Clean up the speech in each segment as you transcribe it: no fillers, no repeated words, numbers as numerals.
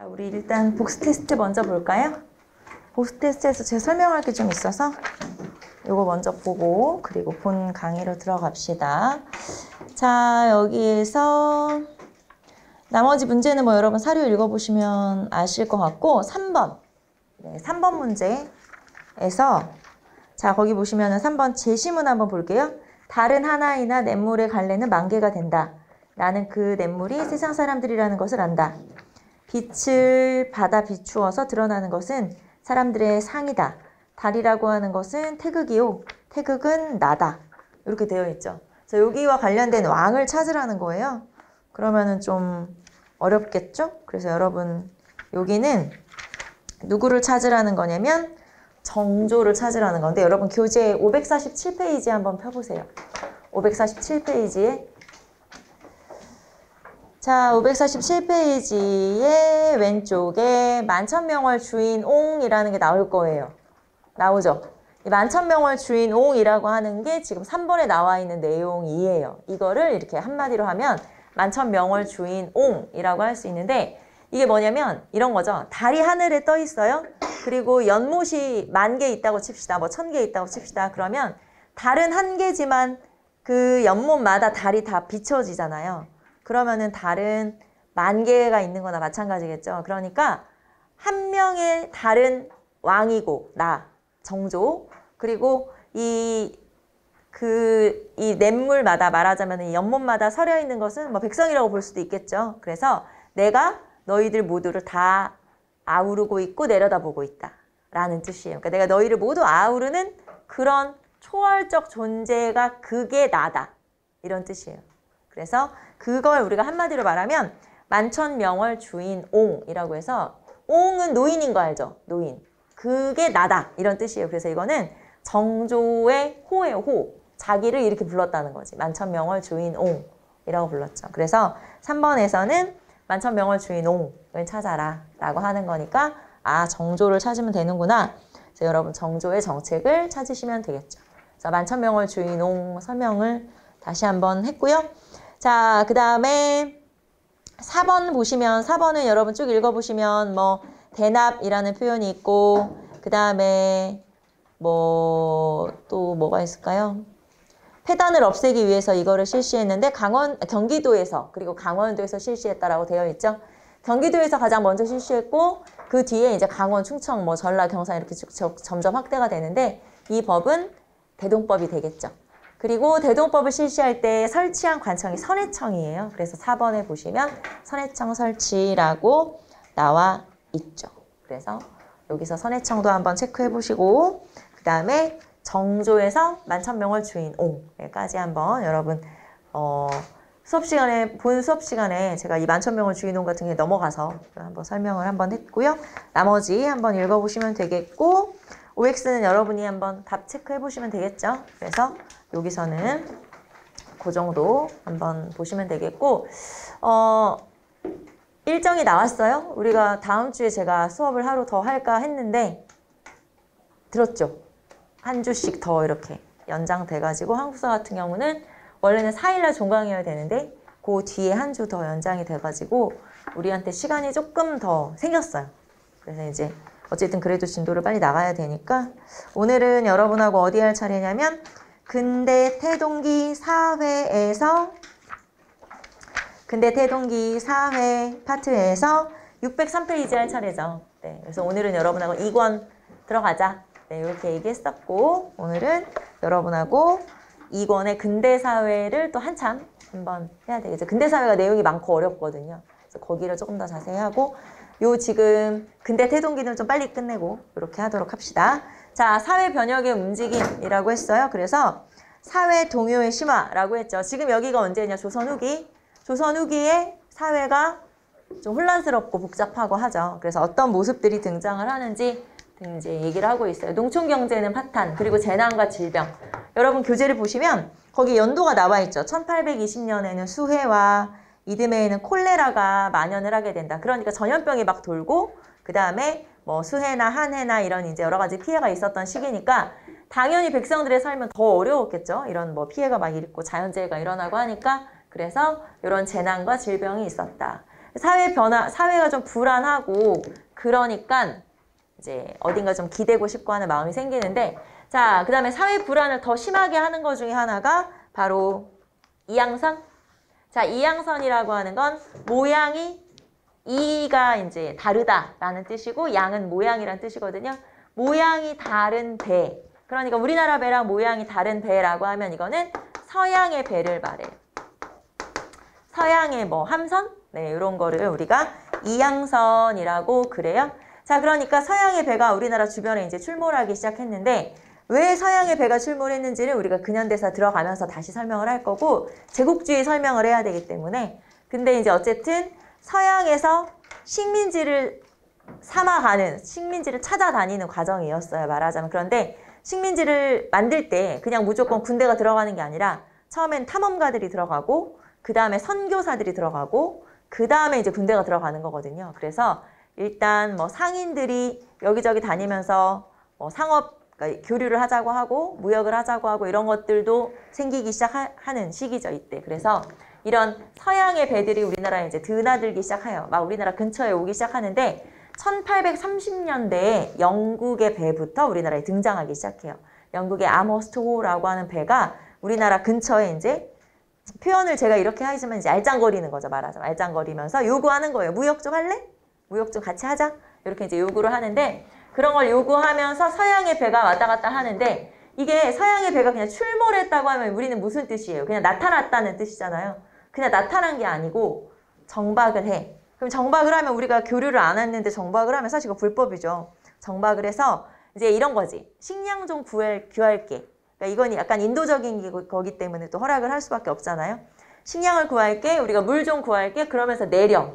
우리 일단 복수 테스트 먼저 볼까요? 복수 테스트에서 제가 설명할 게 좀 있어서 이거 먼저 보고 그리고 본 강의로 들어갑시다. 자, 여기에서 나머지 문제는 뭐 여러분 사료 읽어보시면 아실 것 같고 3번. 네, 3번 문제에서 자, 거기 보시면은 3번 제시문 한번 볼게요. 다른 하나이나 냇물의 갈래는 만개가 된다. 나는 그 냇물이 세상 사람들이라는 것을 안다. 빛을 받아 비추어서 드러나는 것은 사람들의 상이다. 달이라고 하는 것은 태극이요. 태극은 나다. 이렇게 되어 있죠. 그래서 여기와 관련된 왕을 찾으라는 거예요. 그러면은 좀 어렵겠죠? 그래서 여러분 여기는 누구를 찾으라는 거냐면 정조를 찾으라는 건데 여러분 교재 547페이지 한번 펴보세요. 547페이지에 자, 547페이지의 왼쪽에 만천명월 주인옹이라는 게 나올 거예요. 나오죠? 이 만천명월 주인옹이라고 하는 게 지금 3번에 나와 있는 내용이에요. 이거를 이렇게 한마디로 하면 만천명월 주인옹이라고 할 수 있는데 이게 뭐냐면 이런 거죠. 달이 하늘에 떠 있어요. 그리고 연못이 10,000개 있다고 칩시다. 뭐 1,000개 있다고 칩시다. 그러면 달은 한 개지만 그 연못마다 달이 다 비춰지잖아요. 그러면은 달은 10,000개가 있는 거나 마찬가지겠죠. 그러니까 한 명의 달은 왕이고 나 정조 그리고 이 냇물마다 말하자면 이 연못마다 서려 있는 것은 뭐 백성이라고 볼 수도 있겠죠. 그래서 내가 너희들 모두를 다 아우르고 있고 내려다보고 있다 라는 뜻이에요. 그러니까 내가 너희를 모두 아우르는 그런 초월적 존재가 그게 나다 이런 뜻이에요. 그래서 그걸 우리가 한마디로 말하면 만천명월 주인옹이라고 해서 옹은 노인인 거 알죠? 노인. 그게 나다 이런 뜻이에요. 그래서 이거는 정조의 호예요. 호. 자기를 이렇게 불렀다는 거지. 만천명월 주인옹이라고 불렀죠. 그래서 3번에서는 만천명월 주인옹을 찾아라 라고 하는 거니까 아 정조를 찾으면 되는구나. 그래서 여러분 정조의 정책을 찾으시면 되겠죠. 그래서 만천명월 주인옹 설명을 다시 한번 했고요. 자, 그 다음에 4번 보시면 4번은 여러분 쭉 읽어보시면 뭐 대납이라는 표현이 있고 그 다음에 뭐 또 뭐가 있을까요? 폐단을 없애기 위해서 이거를 실시했는데 경기도에서 그리고 강원도에서 실시했다라고 되어 있죠. 경기도에서 가장 먼저 실시했고 그 뒤에 이제 강원, 충청, 뭐 전라, 경산 이렇게 점점 확대가 되는데 이 법은 대동법이 되겠죠. 그리고 대동법을 실시할 때 설치한 관청이 선해청이에요. 그래서 4번에 보시면 선해청 설치라고 나와 있죠. 그래서 여기서 선해청도 한번 체크해 보시고 그 다음에 정조에서 만천명월 주인옹까지 한번 여러분 본 수업 시간에 제가 이 만천명월 주인옹 같은 게 넘어가서 한번 설명을 한번 했고요. 나머지 한번 읽어보시면 되겠고 OX는 여러분이 한번 답 체크해 보시면 되겠죠. 그래서 여기서는 그 정도 한번 보시면 되겠고 일정이 나왔어요. 우리가 다음 주에 제가 수업을 하루 더 할까 했는데 들었죠? 한 주씩 더 이렇게 연장돼가지고 한국사 같은 경우는 원래는 4일날 종강이어야 되는데 그 뒤에 한 주 더 연장이 돼가지고 우리한테 시간이 조금 더 생겼어요. 그래서 이제 어쨌든 그래도 진도를 빨리 나가야 되니까 오늘은 여러분하고 어디 할 차례냐면 근대 태동기 4회에서 근대 태동기 4회 파트에서 603페이지 할 차례죠. 네, 그래서 오늘은 여러분하고 2권 들어가자. 네, 이렇게 얘기했었고 오늘은 여러분하고 2권의 근대사회를 또 한참 한번 해야 되겠죠. 근대사회가 내용이 많고 어렵거든요. 그래서 거기를 조금 더 자세히 하고 요 지금 근대 태동기는 좀 빨리 끝내고 이렇게 하도록 합시다. 자, 사회 변혁의 움직임이라고 했어요. 그래서 사회 동요의 심화라고 했죠. 지금 여기가 언제냐? 조선 후기. 조선 후기에 사회가 좀 혼란스럽고 복잡하고 하죠. 그래서 어떤 모습들이 등장을 하는지 이제 얘기를 하고 있어요. 농촌경제는 파탄, 그리고 재난과 질병. 여러분 교재를 보시면 거기 연도가 나와 있죠. 1820년에는 수해와 이듬해에는 콜레라가 만연을 하게 된다. 그러니까 전염병이 막 돌고 그 다음에 뭐 수해나 한해나 이런 이제 여러 가지 피해가 있었던 시기니까 당연히 백성들의 삶은 더 어려웠겠죠. 이런 뭐 피해가 막 있고 자연재해가 일어나고 하니까 그래서 이런 재난과 질병이 있었다. 사회가 좀 불안하고 그러니까 이제 어딘가 좀 기대고 싶고 하는 마음이 생기는데, 자, 그 다음에 사회 불안을 더 심하게 하는 것 중에 하나가 바로 이양선. 자, 이양선이라고 하는 건 모양이 이가 이제 다르다라는 뜻이고 양은 모양이란 뜻이거든요. 모양이 다른 배. 그러니까 우리나라 배랑 모양이 다른 배라고 하면 이거는 서양의 배를 말해요. 서양의 뭐 함선? 네, 이런 거를 우리가 이양선이라고 그래요. 자, 그러니까 서양의 배가 우리나라 주변에 이제 출몰하기 시작했는데, 왜 서양의 배가 출몰했는지를 우리가 근현대사 들어가면서 다시 설명을 할 거고, 제국주의 설명을 해야 되기 때문에. 근데 이제 어쨌든 서양에서 식민지를 삼아가는, 식민지를 찾아다니는 과정이었어요, 말하자면. 그런데 식민지를 만들 때 그냥 무조건 군대가 들어가는 게 아니라 처음엔 탐험가들이 들어가고 그 다음에 선교사들이 들어가고 그 다음에 이제 군대가 들어가는 거거든요. 그래서 일단 뭐 상인들이 여기저기 다니면서 뭐 상업, 그러니까 교류를 하자고 하고 무역을 하자고 하고 이런 것들도 생기기 시작하는 시기죠, 이때. 그래서 이런 서양의 배들이 우리나라에 이제 드나들기 시작해요. 막 우리나라 근처에 오기 시작하는데 1830년대에 영국의 배부터 우리나라에 등장하기 시작해요. 영국의 아머스토라고 하는 배가 우리나라 근처에 이제 표현을 제가 이렇게 하지만 이제 알짱거리는 거죠, 말하자면. 알짱거리면서 요구하는 거예요. 무역 좀 할래? 무역 좀 같이 하자? 이렇게 이제 요구를 하는데, 그런 걸 요구하면서 서양의 배가 왔다 갔다 하는데, 이게 서양의 배가 그냥 출몰했다고 하면 우리는 무슨 뜻이에요? 그냥 나타났다는 뜻이잖아요. 그냥 나타난 게 아니고 정박을 해. 그럼 정박을 하면 우리가 교류를 안 했는데 정박을 하면 사실 이거 불법이죠. 정박을 해서 이제 이런 거지. 식량 좀 구할게. 그러니까 이건 약간 인도적인 거기 때문에 또 허락을 할 수밖에 없잖아요. 식량을 구할게. 우리가 물 좀 구할게. 그러면서 내려.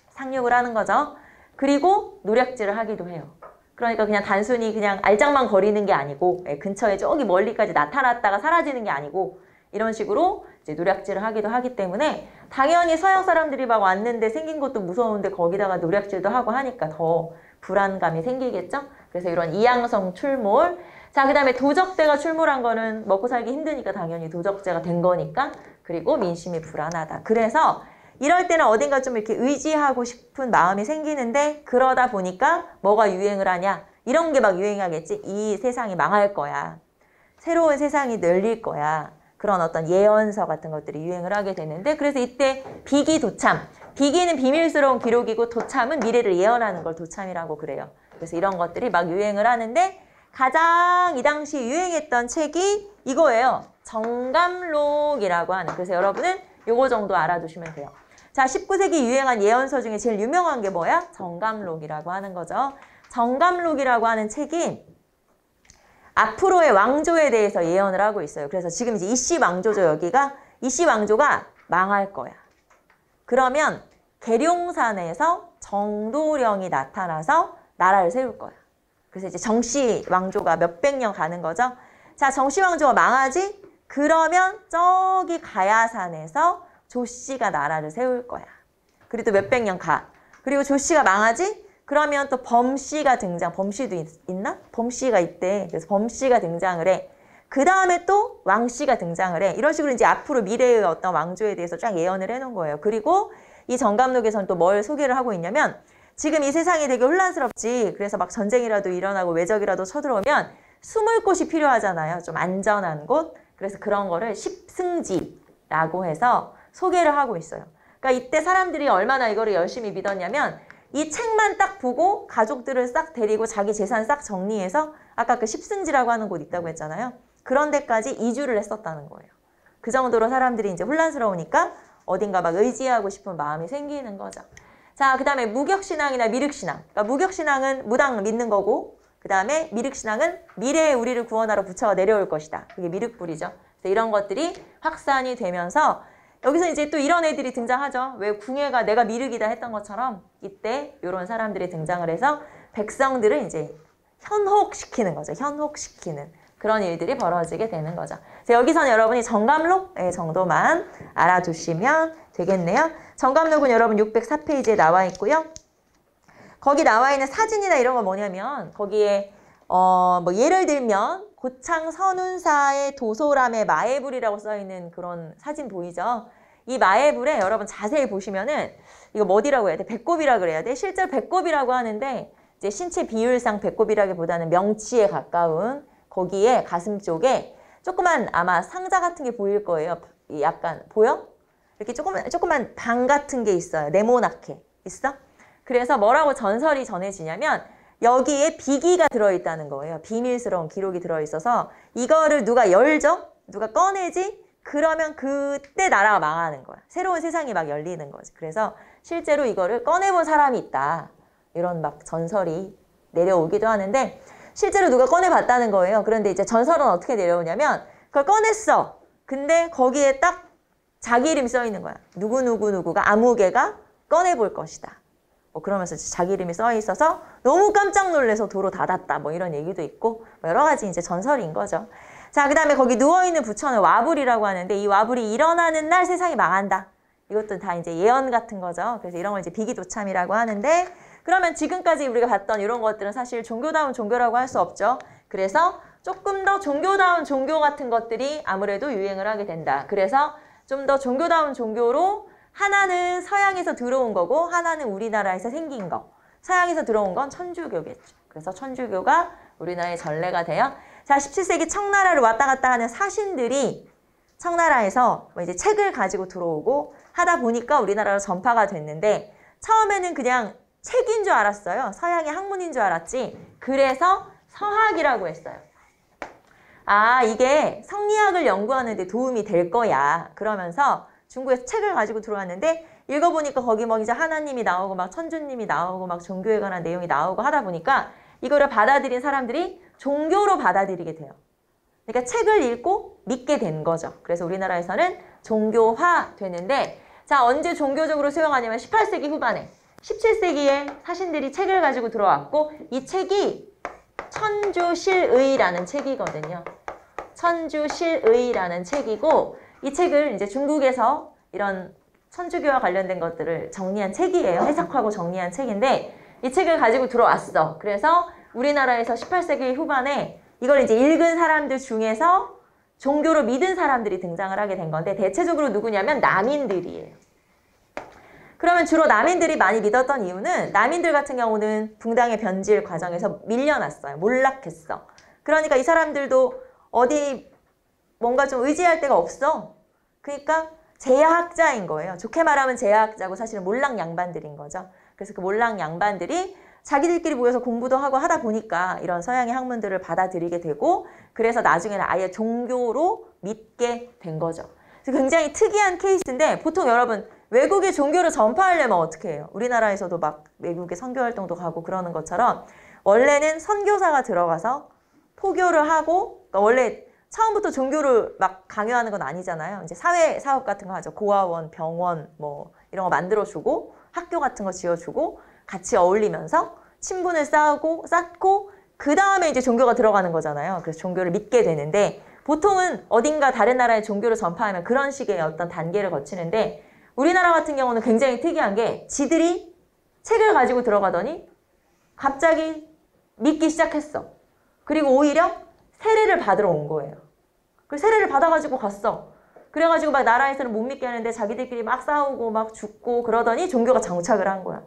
상륙을 하는 거죠. 그리고 노략질을 하기도 해요. 그러니까 그냥 단순히 그냥 알짱만 거리는 게 아니고, 근처에 저기 멀리까지 나타났다가 사라지는 게 아니고 이런 식으로 이제 노략질을 하기도 하기 때문에 당연히 서양 사람들이 막 왔는데 생긴 것도 무서운데 거기다가 노략질도 하고 하니까 더 불안감이 생기겠죠? 그래서 이런 이양성 출몰. 자, 그 다음에 도적대가 출몰한 거는 먹고 살기 힘드니까 당연히 도적제가 된 거니까. 그리고 민심이 불안하다. 그래서 이럴 때는 어딘가 좀 이렇게 의지하고 싶은 마음이 생기는데, 그러다 보니까 뭐가 유행을 하냐? 이런 게 막 유행하겠지. 이 세상이 망할 거야. 새로운 세상이 열릴 거야. 그런 어떤 예언서 같은 것들이 유행을 하게 되는데, 그래서 이때 비기 도참. 비기는 비밀스러운 기록이고 도참은 미래를 예언하는 걸 도참이라고 그래요. 그래서 이런 것들이 막 유행을 하는데, 가장 이 당시 유행했던 책이 이거예요. 정감록이라고 하는. 그래서 여러분은 요거 정도 알아두시면 돼요. 자, 19세기 유행한 예언서 중에 제일 유명한 게 뭐야? 정감록이라고 하는 거죠. 정감록이라고 하는 책이 앞으로의 왕조에 대해서 예언을 하고 있어요. 그래서 지금 이제 이씨 왕조죠, 여기가. 이씨 왕조가 망할 거야. 그러면 계룡산에서 정도령이 나타나서 나라를 세울 거야. 그래서 이제 정씨 왕조가 몇백 년 가는 거죠. 자, 정씨 왕조가 망하지? 그러면 저기 가야산에서 조씨가 나라를 세울 거야. 그리고 또 몇백 년 가. 그리고 조씨가 망하지? 그러면 또 범씨가 등장. 범씨도 있나? 범씨가 있대. 그래서 범씨가 등장을 해. 그 다음에 또 왕씨가 등장을 해. 이런 식으로 이제 앞으로 미래의 어떤 왕조에 대해서 쫙 예언을 해놓은 거예요. 그리고 이 정감록에서는 또 뭘 소개를 하고 있냐면, 지금 이 세상이 되게 혼란스럽지. 그래서 막 전쟁이라도 일어나고 외적이라도 쳐들어오면 숨을 곳이 필요하잖아요. 좀 안전한 곳. 그래서 그런 거를 십승지라고 해서 소개를 하고 있어요. 그러니까 이때 사람들이 얼마나 이거를 열심히 믿었냐면, 이 책만 딱 보고 가족들을 싹 데리고 자기 재산 싹 정리해서 아까 그 십승지라고 하는 곳 있다고 했잖아요. 그런 데까지 이주를 했었다는 거예요. 그 정도로 사람들이 이제 혼란스러우니까 어딘가 막 의지하고 싶은 마음이 생기는 거죠. 자, 그 다음에 무격신앙이나 미륵신앙. 그러니까 무격신앙은 무당 믿는 거고, 그 다음에 미륵신앙은 미래에 우리를 구원하러 부처가 내려올 것이다. 그게 미륵불이죠. 그래서 이런 것들이 확산이 되면서 여기서 이제 또 이런 애들이 등장하죠. 왜 궁예가 내가 미륵이다 했던 것처럼 이때 이런 사람들이 등장을 해서 백성들을 이제 현혹시키는 거죠. 현혹시키는 그런 일들이 벌어지게 되는 거죠. 그래서 여기서는 여러분이 정감록 정도만 알아두시면 되겠네요. 정감록은 여러분 604페이지에 나와 있고요. 거기 나와 있는 사진이나 이런 건 뭐냐면, 거기에 뭐 예를 들면 고창 선운사의 도소람의 마애불이라고 써있는 그런 사진 보이죠? 이 마애불에 여러분 자세히 보시면은 이거 뭐디라고 해야 돼? 배꼽이라 그래야 돼? 실제로 배꼽이라고 하는데 이제 신체 비율상 배꼽이라기보다는 명치에 가까운 거기에 가슴 쪽에 조그만 아마 상자 같은 게 보일 거예요. 약간 보여? 이렇게 조그만 방 같은 게 있어요. 네모나게 있어? 그래서 뭐라고 전설이 전해지냐면 여기에 비기가 들어있다는 거예요. 비밀스러운 기록이 들어있어서 이거를 누가 열죠? 누가 꺼내지? 그러면 그때 나라가 망하는 거야. 새로운 세상이 막 열리는 거지. 그래서 실제로 이거를 꺼내본 사람이 있다. 이런 막 전설이 내려오기도 하는데 실제로 누가 꺼내봤다는 거예요. 그런데 이제 전설은 어떻게 내려오냐면 그걸 꺼냈어. 근데 거기에 딱 자기 이름이 써 있는 거야. 누구가 아무개가 꺼내볼 것이다. 뭐 그러면서 자기 이름이 써 있어서 너무 깜짝 놀라서 도로 닫았다. 뭐 이런 얘기도 있고 뭐 여러 가지 이제 전설인 거죠. 자, 그 다음에 거기 누워있는 부처는 와불이라고 하는데 이 와불이 일어나는 날 세상이 망한다. 이것도 다 이제 예언 같은 거죠. 그래서 이런 걸 이제 비기도참이라고 하는데 그러면 지금까지 우리가 봤던 이런 것들은 사실 종교다운 종교라고 할 수 없죠. 그래서 조금 더 종교다운 종교 같은 것들이 아무래도 유행을 하게 된다. 그래서 좀 더 종교다운 종교로 하나는 서양에서 들어온 거고 하나는 우리나라에서 생긴 거. 서양에서 들어온 건 천주교겠죠. 그래서 천주교가 우리나라의 전례가 돼요. 자, 17세기 청나라를 왔다 갔다 하는 사신들이 청나라에서 뭐 이제 책을 가지고 들어오고 하다 보니까 우리나라로 전파가 됐는데 처음에는 그냥 책인 줄 알았어요. 서양의 학문인 줄 알았지. 그래서 서학이라고 했어요. 아, 이게 성리학을 연구하는 데 도움이 될 거야. 그러면서 중국에서 책을 가지고 들어왔는데 읽어보니까 거기 뭐 이제 하나님이 나오고 막 천주님이 나오고 막 종교에 관한 내용이 나오고 하다 보니까 이거를 받아들인 사람들이 종교로 받아들이게 돼요. 그러니까 책을 읽고 믿게 된 거죠. 그래서 우리나라에서는 종교화 되는데 자, 언제 종교적으로 수용하냐면 18세기 후반에 17세기에 사신들이 책을 가지고 들어왔고 이 책이 천주실의라는 책이거든요. 천주실의라는 책이고 이 책을 이제 중국에서 이런 천주교와 관련된 것들을 정리한 책이에요. 해석하고 정리한 책인데 이 책을 가지고 들어왔어. 그래서 우리나라에서 18세기 후반에 이걸 이제 읽은 사람들 중에서 종교로 믿은 사람들이 등장을 하게 된 건데 대체적으로 누구냐면 남인들이에요. 그러면 주로 남인들이 많이 믿었던 이유는 남인들 같은 경우는 붕당의 변질 과정에서 밀려났어요. 몰락했어. 그러니까 이 사람들도 어디 뭔가 좀 의지할 데가 없어. 그러니까 제야학자인 거예요. 좋게 말하면 제야학자고 사실은 몰락 양반들인 거죠. 그래서 그 몰락 양반들이 자기들끼리 모여서 공부도 하고 하다 보니까 이런 서양의 학문들을 받아들이게 되고 그래서 나중에는 아예 종교로 믿게 된 거죠. 그래서 굉장히 특이한 케이스인데 보통 여러분 외국의 종교를 전파하려면 어떻게 해요? 우리나라에서도 막 외국에 선교활동도 가고 그러는 것처럼 원래는 선교사가 들어가서 포교를 하고 그러니까 원래 처음부터 종교를 막 강요하는 건 아니잖아요. 이제 사회 사업 같은 거 하죠. 고아원, 병원 뭐 이런 거 만들어주고 학교 같은 거 지어주고 같이 어울리면서 친분을 쌓고 그 다음에 이제 종교가 들어가는 거잖아요. 그래서 종교를 믿게 되는데 보통은 어딘가 다른 나라의 종교를 전파하면 그런 식의 어떤 단계를 거치는데 우리나라 같은 경우는 굉장히 특이한 게 지들이 책을 가지고 들어가더니 갑자기 믿기 시작했어. 그리고 오히려 세례를 받으러 온 거예요. 그 세례를 받아가지고 갔어. 그래가지고 막 나라에서는 못 믿게 하는데 자기들끼리 막 싸우고 막 죽고 그러더니 종교가 정착을 한 거야.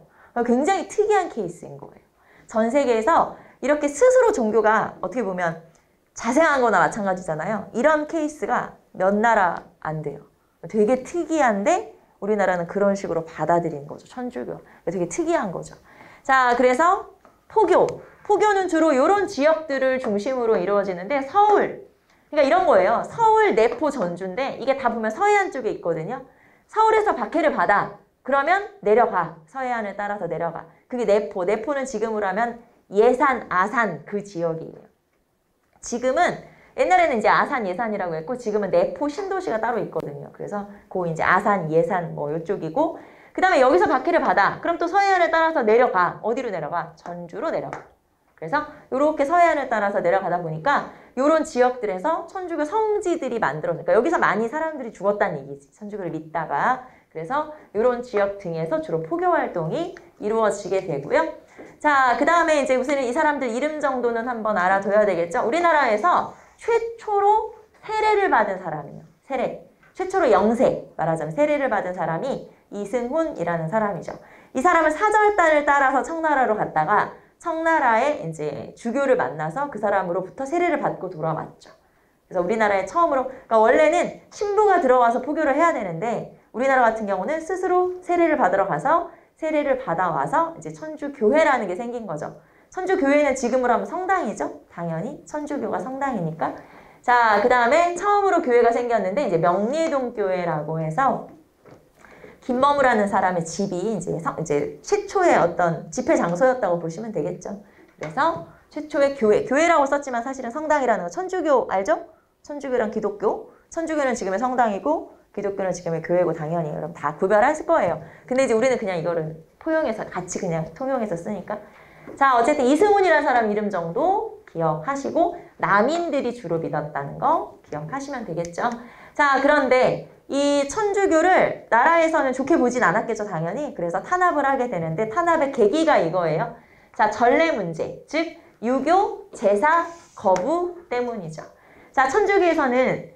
굉장히 특이한 케이스인 거예요. 전 세계에서 이렇게 스스로 종교가 어떻게 보면 자생한 거나 마찬가지잖아요. 이런 케이스가 몇 나라 안 돼요. 되게 특이한데 우리나라는 그런 식으로 받아들인 거죠. 천주교. 되게 특이한 거죠. 자, 그래서 포교. 포교는 주로 이런 지역들을 중심으로 이루어지는데 서울. 그러니까 이런 거예요. 서울, 내포, 전주인데 이게 다 보면 서해안 쪽에 있거든요. 서울에서 박해를 받아. 그러면 내려가. 서해안을 따라서 내려가. 그게 내포. 내포는 지금으로 하면 예산, 아산 그 지역이에요. 지금은 옛날에는 이제 아산, 예산이라고 했고 지금은 내포 신도시가 따로 있거든요. 그래서 그 이제 아산, 예산 뭐 이쪽이고 그 다음에 여기서 박해를 받아. 그럼 또 서해안을 따라서 내려가. 어디로 내려가? 전주로 내려가. 그래서 이렇게 서해안을 따라서 내려가다 보니까 이런 지역들에서 천주교 성지들이 만들어지니까 여기서 많이 사람들이 죽었다는 얘기지. 천주교를 믿다가. 그래서 이런 지역 등에서 주로 포교 활동이 이루어지게 되고요. 자, 그 다음에 이제 우선 이 사람들 이름 정도는 한번 알아둬야 되겠죠. 우리나라에서 최초로 세례를 받은 사람이에요. 세례. 최초로 영세, 말하자면 세례를 받은 사람이 이승훈이라는 사람이죠. 이 사람은 사절단을 따라서 청나라로 갔다가 청나라의 이제 주교를 만나서 그 사람으로부터 세례를 받고 돌아왔죠. 그래서 우리나라에 처음으로, 그러니까 원래는 신부가 들어와서 포교를 해야 되는데 우리나라 같은 경우는 스스로 세례를 받으러 가서 세례를 받아와서 이제 천주교회라는 게 생긴 거죠. 천주교회는 지금으로 하면 성당이죠. 당연히 천주교가 성당이니까. 자, 그 다음에 처음으로 교회가 생겼는데 이제 명리동교회라고 해서 김범우라는 사람의 집이 이제 최초의 어떤 집회 장소였다고 보시면 되겠죠. 그래서 최초의 교회라고 썼지만 사실은 성당이라는 거 천주교 알죠? 천주교랑 기독교. 천주교는 지금의 성당이고 기독교는 지금의 교회고 당연히 여러분 다 구별하실 거예요. 근데 이제 우리는 그냥 이거를 포용해서 같이 그냥 통용해서 쓰니까. 자, 어쨌든 이승훈이라는 사람 이름 정도 기억하시고 남인들이 주로 믿었다는 거 기억하시면 되겠죠. 자, 그런데 이 천주교를 나라에서는 좋게 보진 않았겠죠, 당연히. 그래서 탄압을 하게 되는데 탄압의 계기가 이거예요. 자, 전례 문제, 즉 유교 제사 거부 때문이죠. 자, 천주교에서는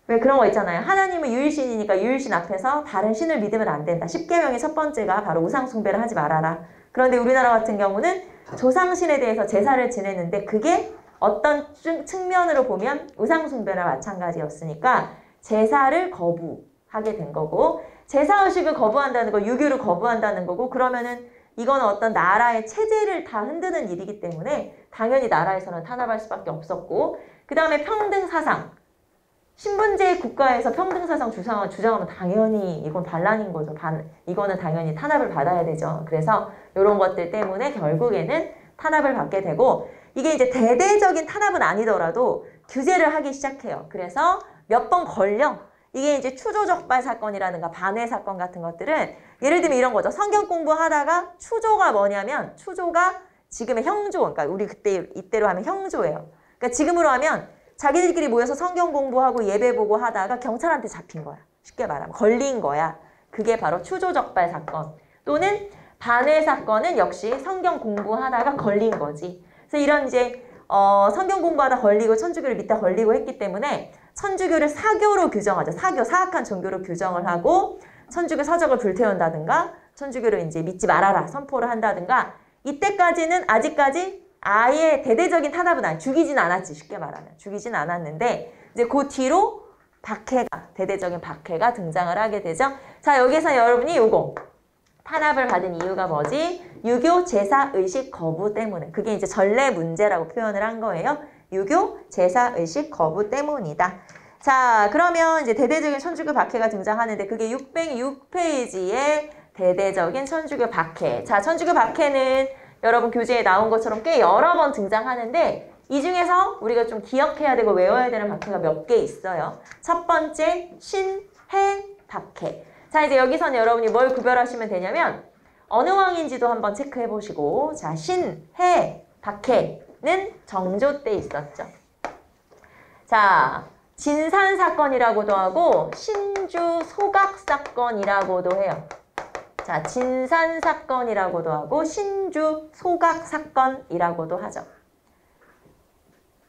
왜 그런 거 있잖아요. 하나님은 유일신이니까 유일신 앞에서 다른 신을 믿으면 안 된다. 10계명의 첫 번째가 바로 우상 숭배를 하지 말아라. 그런데 우리나라 같은 경우는 조상신에 대해서 제사를 지내는데 그게 어떤 측면으로 보면 우상 숭배나 마찬가지였으니까 제사를 거부하게 된 거고, 제사의식을 거부한다는 거, 유교를 거부한다는 거고, 그러면은 이거는 어떤 나라의 체제를 다 흔드는 일이기 때문에 당연히 나라에서는 탄압할 수밖에 없었고, 그 다음에 평등사상. 신분제 국가에서 평등사상 주장하면 당연히 이건 반란인 거죠. 이거는 당연히 탄압을 받아야 되죠. 그래서 이런 것들 때문에 결국에는 탄압을 받게 되고, 이게 이제 대대적인 탄압은 아니더라도 규제를 하기 시작해요. 그래서 몇 번 걸려. 이게 이제 추조적발 사건이라든가 반회 사건 같은 것들은 예를 들면 이런 거죠. 성경 공부하다가 추조가 뭐냐면 추조가 지금의 형조, 그러니까 우리 이때로 하면 형조예요. 그러니까 지금으로 하면 자기들끼리 모여서 성경 공부하고 예배 보고 하다가 경찰한테 잡힌 거야. 쉽게 말하면 걸린 거야. 그게 바로 추조적발 사건. 또는 반회 사건은 역시 성경 공부하다가 걸린 거지. 그래서 이런 이제 성경 공부하다 걸리고 천주교를 믿다 걸리고 했기 때문에 천주교를 사교로 규정하죠. 사악한 종교로 규정을 하고 천주교 서적을 불태운다든가 천주교를 이제 믿지 말아라 선포를 한다든가, 이때까지는 아직까지 아예 대대적인 탄압은 죽이진 않았지. 쉽게 말하면 죽이진 않았는데 이제 그 뒤로 대대적인 박해가 등장을 하게 되죠. 자, 여기서 여러분이 요거 탄압을 받은 이유가 뭐지? 유교 제사 의식 거부 때문에. 그게 이제 전례 문제라고 표현을 한 거예요. 유교 제사 의식 거부 때문이다. 자, 그러면 이제 대대적인 천주교 박해가 등장하는데 그게 606페이지에 대대적인 천주교 박해. 자, 천주교 박해는 여러분 교재에 나온 것처럼 꽤 여러 번 등장하는데 이 중에서 우리가 좀 기억해야 되고 외워야 되는 박해가 몇 개 있어요. 첫 번째, 신해 박해. 자, 이제 여기서는 여러분이 뭘 구별하시면 되냐면 어느 왕인지도 한번 체크해 보시고, 자, 신해 박해는 정조 때 있었죠. 자, 진산 사건이라고도 하고 신주 소각 사건이라고도 해요. 자, 진산 사건이라고도 하고 신주 소각 사건이라고도 하죠.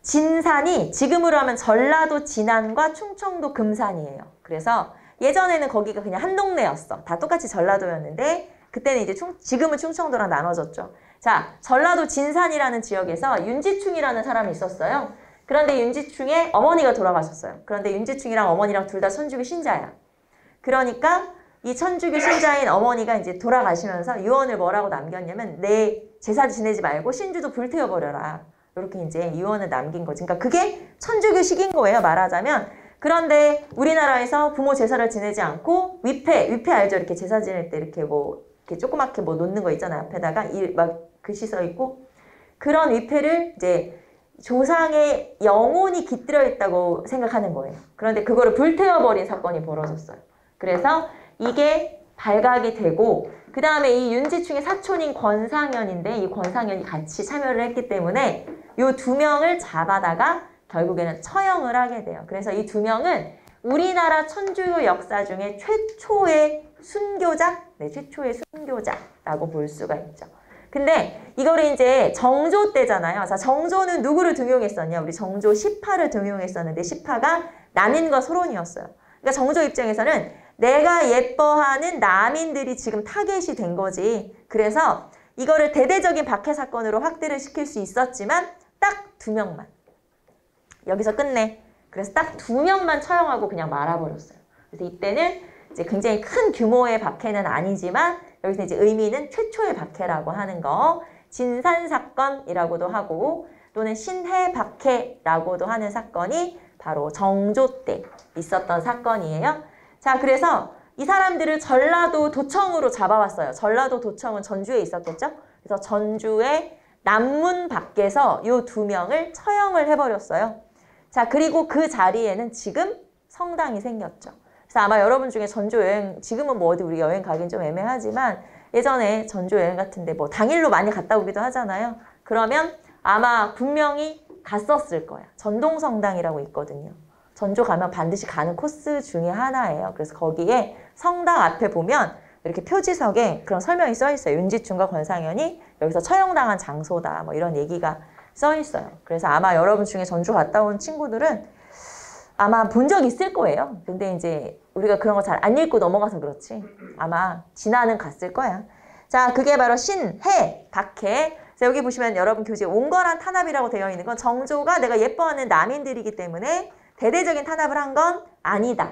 진산이 지금으로 하면 전라도 진안과 충청도 금산이에요. 그래서 예전에는 거기가 그냥 한 동네였어. 다 똑같이 전라도였는데 그때는 이제 지금은 충청도랑 나눠졌죠. 자, 전라도 진산이라는 지역에서 윤지충이라는 사람이 있었어요. 그런데 윤지충의 어머니가 돌아가셨어요. 그런데 윤지충이랑 어머니랑 둘 다 천주교 신자야. 그러니까 이 천주교 신자인 어머니가 이제 돌아가시면서 유언을 뭐라고 남겼냐면 내 제사 지내지 말고 신주도 불태워버려라. 이렇게 이제 유언을 남긴 거지. 그러니까 그게 천주교식인 거예요, 말하자면. 그런데 우리나라에서 부모 제사를 지내지 않고 위패 알죠? 이렇게 제사 지낼 때 이렇게 이렇게 조그맣게 놓는 거 있잖아요. 앞에다가 막 글씨 써 있고. 그런 위패를 이제 조상의 영혼이 깃들어 있다고 생각하는 거예요. 그런데 그거를 불태워버린 사건이 벌어졌어요. 그래서 이게 발각이 되고, 그 다음에 이 윤지충의 사촌인 권상현인데 이 권상현이 같이 참여를 했기 때문에 이 두 명을 잡아다가 결국에는 처형을 하게 돼요. 그래서 이 두 명은 우리나라 천주교 역사 중에 최초의 순교자, 최초의 순교자라고 볼 수가 있죠. 근데 이거를 이제 정조 때잖아요. 자, 정조는 누구를 등용했었냐? 우리 정조 시파를 등용했었는데 시파가 남인과 소론이었어요. 그러니까 정조 입장에서는 내가 예뻐하는 남인들이 지금 타겟이 된 거지. 그래서 이거를 대대적인 박해 사건으로 확대를 시킬 수 있었지만 딱 2명만. 여기서 끝내. 그래서 딱 2명만 처형하고 그냥 말아버렸어요. 그래서 이때는 이제 굉장히 큰 규모의 박해는 아니지만 여기서 이제 의미는 최초의 박해라고 하는 거. 진산사건이라고도 하고 또는 신해박해라고도 하는 사건이 바로 정조 때 있었던 사건이에요. 자, 그래서 이 사람들을 전라도 도청으로 잡아왔어요. 전라도 도청은 전주에 있었겠죠? 그래서 전주의 남문 밖에서 이 2명을 처형을 해버렸어요. 자, 그리고 그 자리에는 지금 성당이 생겼죠. 그래서 아마 여러분 중에 전주 여행, 지금은 뭐 어디 우리 여행 가긴 좀 애매하지만 예전에 전주 여행 같은데 뭐 당일로 많이 갔다 오기도 하잖아요. 그러면 아마 분명히 갔었을 거야. 전동성당이라고 있거든요. 전주 가면 반드시 가는 코스 중에 하나예요. 그래서 거기에 성당 앞에 보면 이렇게 표지석에 그런 설명이 써 있어요. 윤지충과 권상현이 여기서 처형당한 장소다. 뭐 이런 얘기가 써 있어요. 그래서 아마 여러분 중에 전주 갔다 온 친구들은 아마 본 적 있을 거예요. 근데 이제 우리가 그런 거 잘 안 읽고 넘어가서 그렇지. 아마 지나는 갔을 거야. 자, 그게 바로 신해, 박해. 자, 여기 보시면 여러분 교재에 온건한 탄압이라고 되어 있는 건 정조가 내가 예뻐하는 남인들이기 때문에 대대적인 탄압을 한 건 아니다.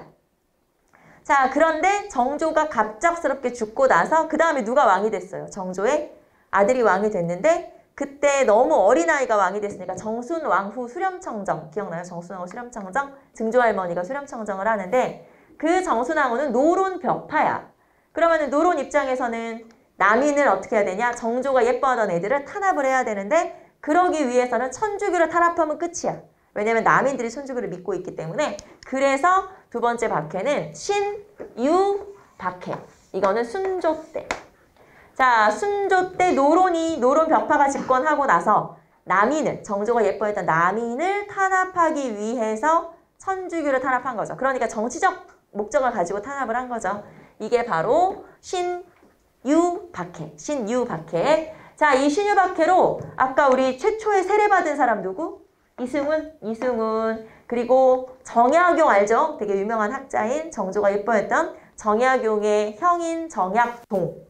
자, 그런데 정조가 갑작스럽게 죽고 나서 그 다음에 누가 왕이 됐어요? 정조의 아들이 왕이 됐는데 그때 너무 어린아이가 왕이 됐으니까 정순왕후 수렴청정 기억나요? 정순왕후 수렴청정? 증조할머니가 수렴청정을 하는데 그 정순왕후는 노론 벽파야. 그러면 노론 입장에서는 남인을 어떻게 해야 되냐? 정조가 예뻐하던 애들을 탄압을 해야 되는데 그러기 위해서는 천주교를 탄압하면 끝이야. 왜냐면 남인들이 천주교를 믿고 있기 때문에. 그래서 2번째 박해는 신유박해. 이거는 순조 때. 자, 순조 때 노론 벽파가 집권하고 나서 남인을, 정조가 예뻐했던 남인을 탄압하기 위해서 천주교를 탄압한 거죠. 그러니까 정치적 목적을 가지고 탄압을 한 거죠. 이게 바로 신유박해. 신유박해. 자, 이 신유박해로 아까 우리 최초의 세례받은 사람 누구? 이승훈. 그리고 정약용 알죠? 되게 유명한 학자인 정조가 예뻐했던 정약용의 형인 정약동.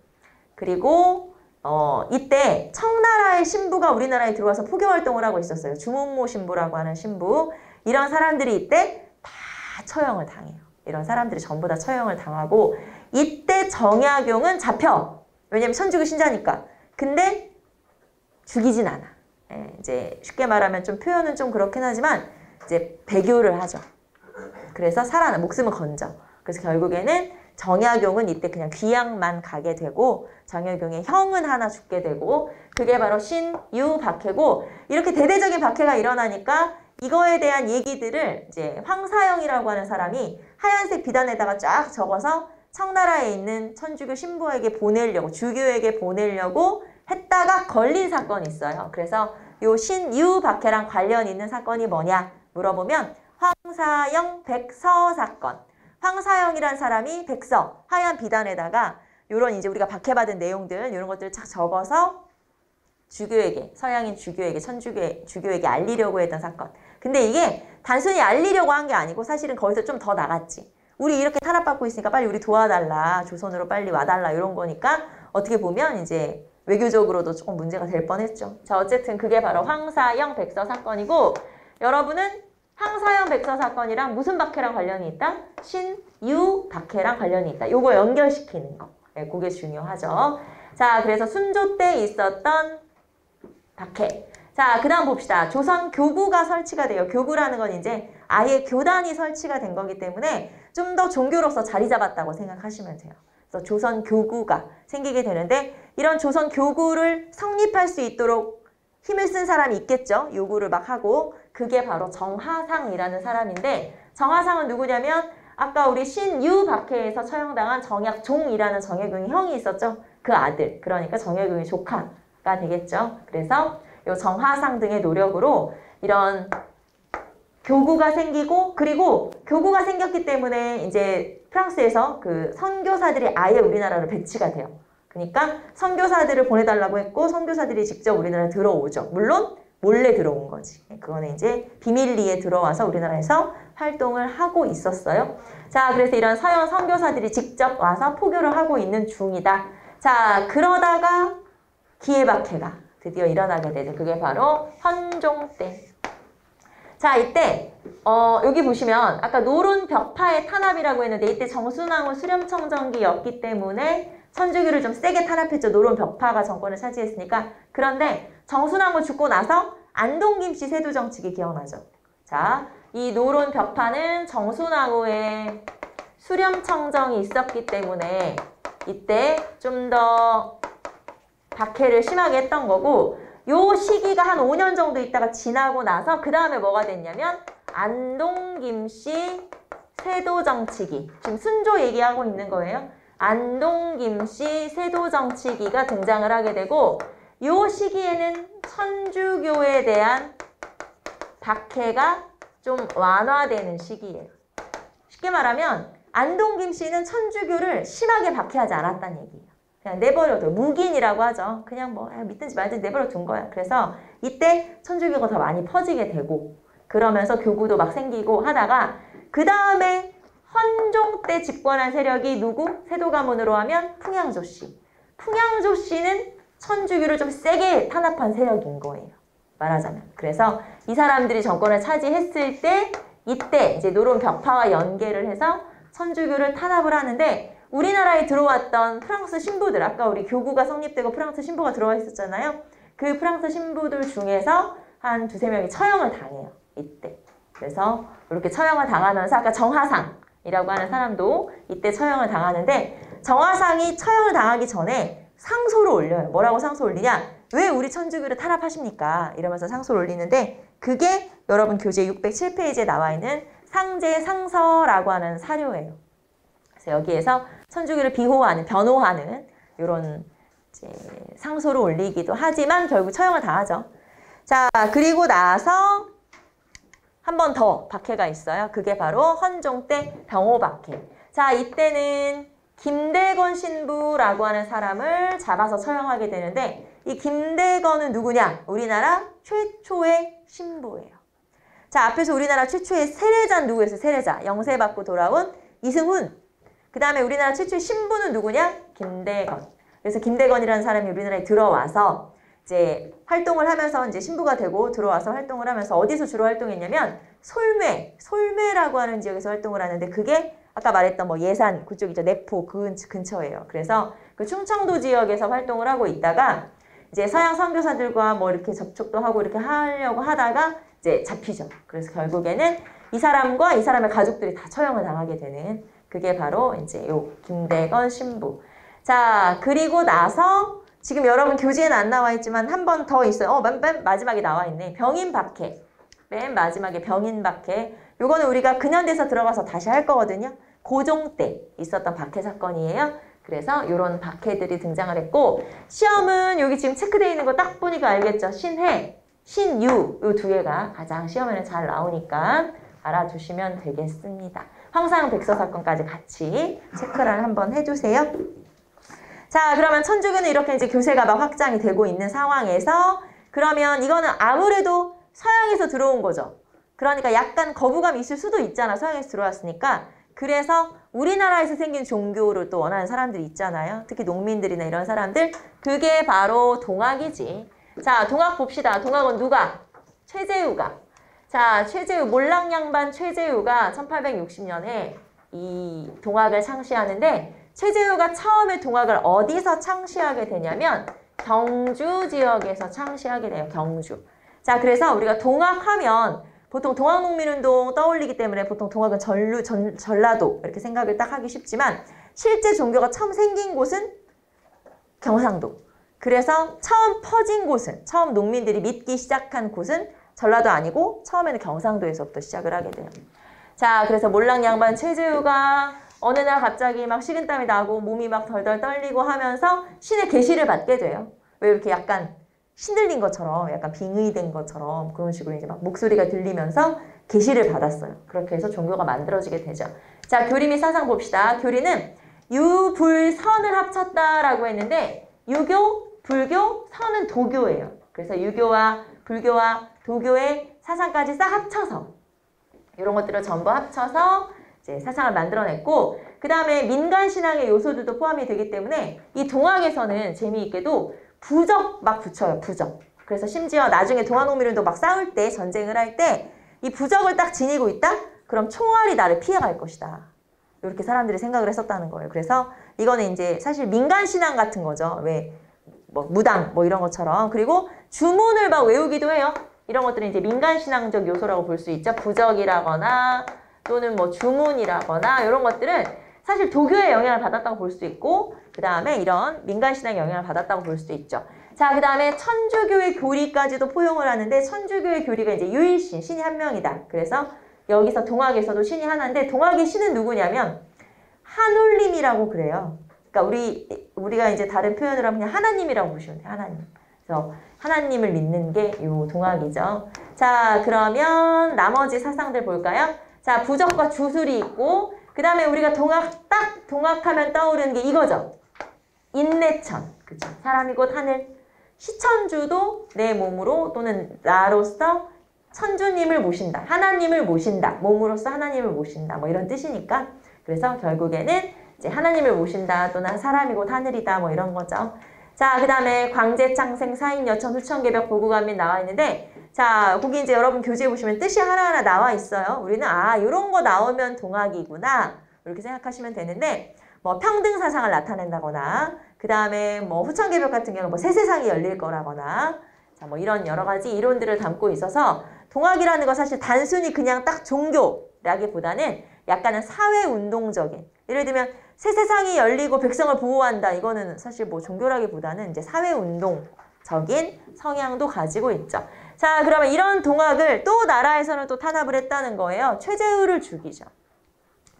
그리고 이때 청나라의 신부가 우리나라에 들어와서 포교활동을 하고 있었어요. 주문모 신부라고 하는 신부. 이런 사람들이 이때 다 처형을 당해요. 이런 사람들이 전부 다 처형을 당하고 이때 정약용은 잡혀. 왜냐면 천주교 신자니까. 근데 죽이진 않아. 이제 쉽게 말하면 좀 표현은 좀 그렇긴 하지만 이제 배교를 하죠. 그래서 살아나 목숨을 건져. 그래서 결국에는 정약용은 이때 그냥 귀양만 가게 되고 정약용의 형은 하나 죽게 되고 그게 바로 신유박해고 이렇게 대대적인 박해가 일어나니까 이거에 대한 얘기들을 이제 황사영이라고 하는 사람이 하얀색 비단에다가 쫙 적어서 청나라에 있는 천주교 신부에게 보내려고 주교에게 보내려고 했다가 걸린 사건이 있어요. 그래서 요 신유박해랑 관련 있는 사건이 뭐냐 물어보면 황사영 백서 사건. 황사영이란 사람이 백서, 하얀 비단에다가 요런 이제 우리가 박해받은 내용들 이런 것들을 착 적어서 주교에게, 서양인 주교에게, 주교에게 알리려고 했던 사건. 근데 이게 단순히 알리려고 한 게 아니고 사실은 거기서 좀 더 나갔지. 우리 이렇게 탄압받고 있으니까 빨리 우리 도와달라. 조선으로 빨리 와달라. 이런 거니까 어떻게 보면 이제 외교적으로도 조금 문제가 될 뻔했죠. 자, 어쨌든 그게 바로 황사영 백서 사건이고 여러분은 황사영 백서 사건이랑 무슨 박해랑 관련이 있다? 신유박해랑 관련이 있다. 요거 연결시키는 거. 네, 그게 중요하죠. 자, 그래서 순조 때 있었던 박해. 자, 그 다음 봅시다. 조선 교구가 설치가 돼요. 교구라는 건 이제 아예 교단이 설치가 된 거기 때문에 좀 더 종교로서 자리 잡았다고 생각하시면 돼요. 그래서 조선 교구가 생기게 되는데 이런 조선 교구를 성립할 수 있도록 힘을 쓴 사람이 있겠죠. 요구를 막 하고 그게 바로 정하상이라는 사람인데 정하상은 누구냐면 아까 우리 신유박해에서 처형당한 정약종이라는 정약용의 형이 있었죠. 그 아들. 그러니까 정약용의 조카가 되겠죠. 그래서 요 정하상 등의 노력으로 이런 교구가 생기고 그리고 교구가 생겼기 때문에 이제 프랑스에서 그 선교사들이 아예 우리나라로 배치가 돼요. 그러니까 선교사들을 보내달라고 했고 선교사들이 직접 우리나라에 들어오죠. 물론 몰래 들어온 거지. 그거는 이제 비밀리에 들어와서 우리나라에서 활동을 하고 있었어요. 자, 그래서 이런 서양 선교사들이 직접 와서 포교를 하고 있는 중이다. 자, 그러다가 기해박해가 드디어 일어나게 되죠. 그게 바로 헌종 때. 자, 이때 여기 보시면 아까 노론 벽파의 탄압이라고 했는데 이때 정순왕후 수렴청정기였기 때문에 천주교를 좀 세게 탄압했죠. 노론 벽파가 정권을 차지했으니까. 그런데 정순왕후 죽고 나서 안동 김씨 세도 정치기 기억나죠? 자, 이 노론 벽파는 정순왕후의 수렴청정이 있었기 때문에 이때 좀 더 박해를 심하게 했던 거고, 요 시기가 한 5년 정도 있다가 지나고 나서 그 다음에 뭐가 됐냐면 안동 김씨 세도 정치기. 지금 순조 얘기하고 있는 거예요. 안동 김씨 세도 정치기가 등장을 하게 되고, 요 시기에는 천주교에 대한 박해가 좀 완화되는 시기예요. 쉽게 말하면 안동 김씨는 천주교를 심하게 박해하지 않았다는 얘기예요. 그냥 내버려둬. 묵인이라고 하죠. 그냥 뭐 믿든지 말든지 내버려 둔 거야. 그래서 이때 천주교가 더 많이 퍼지게 되고, 그러면서 교구도 막 생기고 하다가 그 다음에 헌종 때 집권한 세력이 누구? 세도 가문으로 하면 풍양조씨. 풍양조씨는 천주교를 좀 세게 탄압한 세력인 거예요. 말하자면. 그래서 이 사람들이 정권을 차지했을 때 이때 이제 노론 벽파와 연계를 해서 천주교를 탄압을 하는데, 우리나라에 들어왔던 프랑스 신부들, 아까 우리 교구가 성립되고 프랑스 신부가 들어와 있었잖아요. 그 프랑스 신부들 중에서 한 두세 명이 처형을 당해요. 이때. 그래서 이렇게 처형을 당하면서 아까 정하상이라고 하는 사람도 이때 처형을 당하는데, 정하상이 처형을 당하기 전에 상소를 올려요. 뭐라고 상소 올리냐? 왜 우리 천주교를 탄압하십니까? 이러면서 상소를 올리는데, 그게 여러분 교재 607페이지에 나와 있는 상제상서라고 하는 사료예요. 그래서 여기에서 천주교를 비호하는, 변호하는 이런 이제 상소를 올리기도 하지만 결국 처형을 당하죠. 자, 그리고 나서 한 번 더 박해가 있어요. 그게 바로 헌종 때 병호박해. 자, 이때는 김대건 신부라고 하는 사람을 잡아서 처형하게 되는데, 이 김대건은 누구냐? 우리나라 최초의 신부예요. 자, 앞에서 우리나라 최초의 세례자는 누구였어요? 세례자. 영세받고 돌아온 이승훈. 그 다음에 우리나라 최초의 신부는 누구냐? 김대건. 그래서 김대건이라는 사람이 우리나라에 들어와서 이제 활동을 하면서 이제 신부가 되고 들어와서 활동을 하면서 어디서 주로 활동했냐면 솔매라고 하는 지역에서 활동을 하는데, 그게 아까 말했던 뭐 예산 그쪽이죠. 내포 그 근처예요. 그래서 그 충청도 지역에서 활동을 하고 있다가 이제 서양 선교사들과 뭐 이렇게 접촉도 하고 이렇게 하려고 하다가 이제 잡히죠. 그래서 결국에는 이 사람과 이 사람의 가족들이 다 처형을 당하게 되는, 그게 바로 이제 요 김대건 신부. 자, 그리고 나서 지금 여러분 교재에는 안 나와 있지만 한 번 더 있어요. 맨 마지막에 나와 있네. 병인박해. 맨 마지막에 병인박해. 요거는 우리가 근현대사 들어가서 다시 할 거거든요. 고종 때 있었던 박해 사건이에요. 그래서 요런 박해들이 등장을 했고, 시험은 여기 지금 체크되어 있는 거 딱 보니까 알겠죠? 신해, 신유 요 두 개가 가장 시험에는 잘 나오니까 알아두시면 되겠습니다. 황상 백서 사건까지 같이 체크를 한번 해주세요. 자, 그러면 천주교는 이렇게 이제 교세가 막 확장이 되고 있는 상황에서, 그러면 이거는 아무래도 서양에서 들어온 거죠. 그러니까 약간 거부감이 있을 수도 있잖아. 서양에서 들어왔으니까. 그래서 우리나라에서 생긴 종교를 또 원하는 사람들이 있잖아요. 특히 농민들이나 이런 사람들. 그게 바로 동학이지. 자, 동학 봅시다. 동학은 누가? 최재우가. 자, 최재우, 몰랑양반 최재우가 1860년에 이 동학을 창시하는데, 최재우가 처음에 동학을 어디서 창시하게 되냐면 경주 지역에서 창시하게 돼요. 경주. 자, 그래서 우리가 동학하면 보통 동학농민운동 떠올리기 때문에 보통 동학은 전라도 이렇게 생각을 딱 하기 쉽지만, 실제 종교가 처음 생긴 곳은 경상도. 그래서 처음 퍼진 곳은, 처음 농민들이 믿기 시작한 곳은 전라도 아니고 처음에는 경상도에서부터 시작을 하게 돼요. 자, 그래서 몰랑양반 최재우가 어느 날 갑자기 막 식은땀이 나고 몸이 막 덜덜 떨리고 하면서 신의 계시를 받게 돼요. 왜 이렇게 약간 신들린 것처럼, 약간 빙의된 것처럼 그런 식으로 이제 막 목소리가 들리면서 계시를 받았어요. 그렇게 해서 종교가 만들어지게 되죠. 자, 교리 및 사상 봅시다. 교리는 유, 불, 선을 합쳤다라고 했는데, 유교, 불교, 선은 도교예요. 그래서 유교와 불교와 도교의 사상까지 싹 합쳐서 이런 것들을 전부 합쳐서 이제 사상을 만들어냈고, 그 다음에 민간신앙의 요소들도 포함이 되기 때문에 이 동학에서는 재미있게도 부적 막 붙여요. 부적. 그래서 심지어 나중에 동학농민들도 막 싸울 때, 전쟁을 할 때 이 부적을 딱 지니고 있다? 그럼 총알이 나를 피해갈 것이다. 이렇게 사람들이 생각을 했었다는 거예요. 그래서 이거는 이제 사실 민간신앙 같은 거죠. 왜 뭐 무당 뭐 이런 것처럼. 그리고 주문을 막 외우기도 해요. 이런 것들은 이제 민간신앙적 요소라고 볼 수 있죠. 부적이라거나 또는 뭐 주문이라거나 이런 것들은 사실 도교의 영향을 받았다고 볼 수 있고, 그 다음에 이런 민간신앙의 영향을 받았다고 볼 수도 있죠. 자, 그 다음에 천주교의 교리까지도 포용을 하는데, 천주교의 교리가 이제 유일신, 신이 한 명이다. 그래서 여기서 동학에서도 신이 하나인데, 동학의 신은 누구냐면 한울림이라고 그래요. 그러니까 우리가 이제 다른 표현을 하면 그냥 하나님이라고 보시면 돼요. 하나님. 그래서 하나님을 믿는 게 요 동학이죠. 자, 그러면 나머지 사상들 볼까요? 자, 부적과 주술이 있고, 그 다음에 우리가 딱 동학하면 떠오르는 게 이거죠. 인내천. 그죠? 사람이 곧 하늘. 시천주도 내 몸으로 또는 나로서 천주님을 모신다. 하나님을 모신다. 몸으로서 하나님을 모신다. 뭐 이런 뜻이니까. 그래서 결국에는 이제 하나님을 모신다 또는 사람이 곧 하늘이다 뭐 이런 거죠. 자, 그 다음에 광제창생 사인여천 후천개벽 보구간민 나와 있는데, 자, 거기 이제 여러분 교재에 보시면 뜻이 하나하나 나와 있어요. 우리는 이런 거 나오면 동학이구나 이렇게 생각하시면 되는데, 뭐 평등 사상을 나타낸다거나, 그 다음에 뭐 후천개벽 같은 경우는 뭐 새 세상이 열릴 거라거나, 자, 뭐 이런 여러 가지 이론들을 담고 있어서 동학이라는 거 사실 단순히 그냥 딱 종교라기보다는 약간은 사회운동적인, 예를 들면 새 세상이 열리고 백성을 보호한다. 이거는 사실 뭐 종교라기보다는 이제 사회운동적인 성향도 가지고 있죠. 자, 그러면 이런 동학을 또 나라에서는 또 탄압을 했다는 거예요. 최재우를 죽이죠.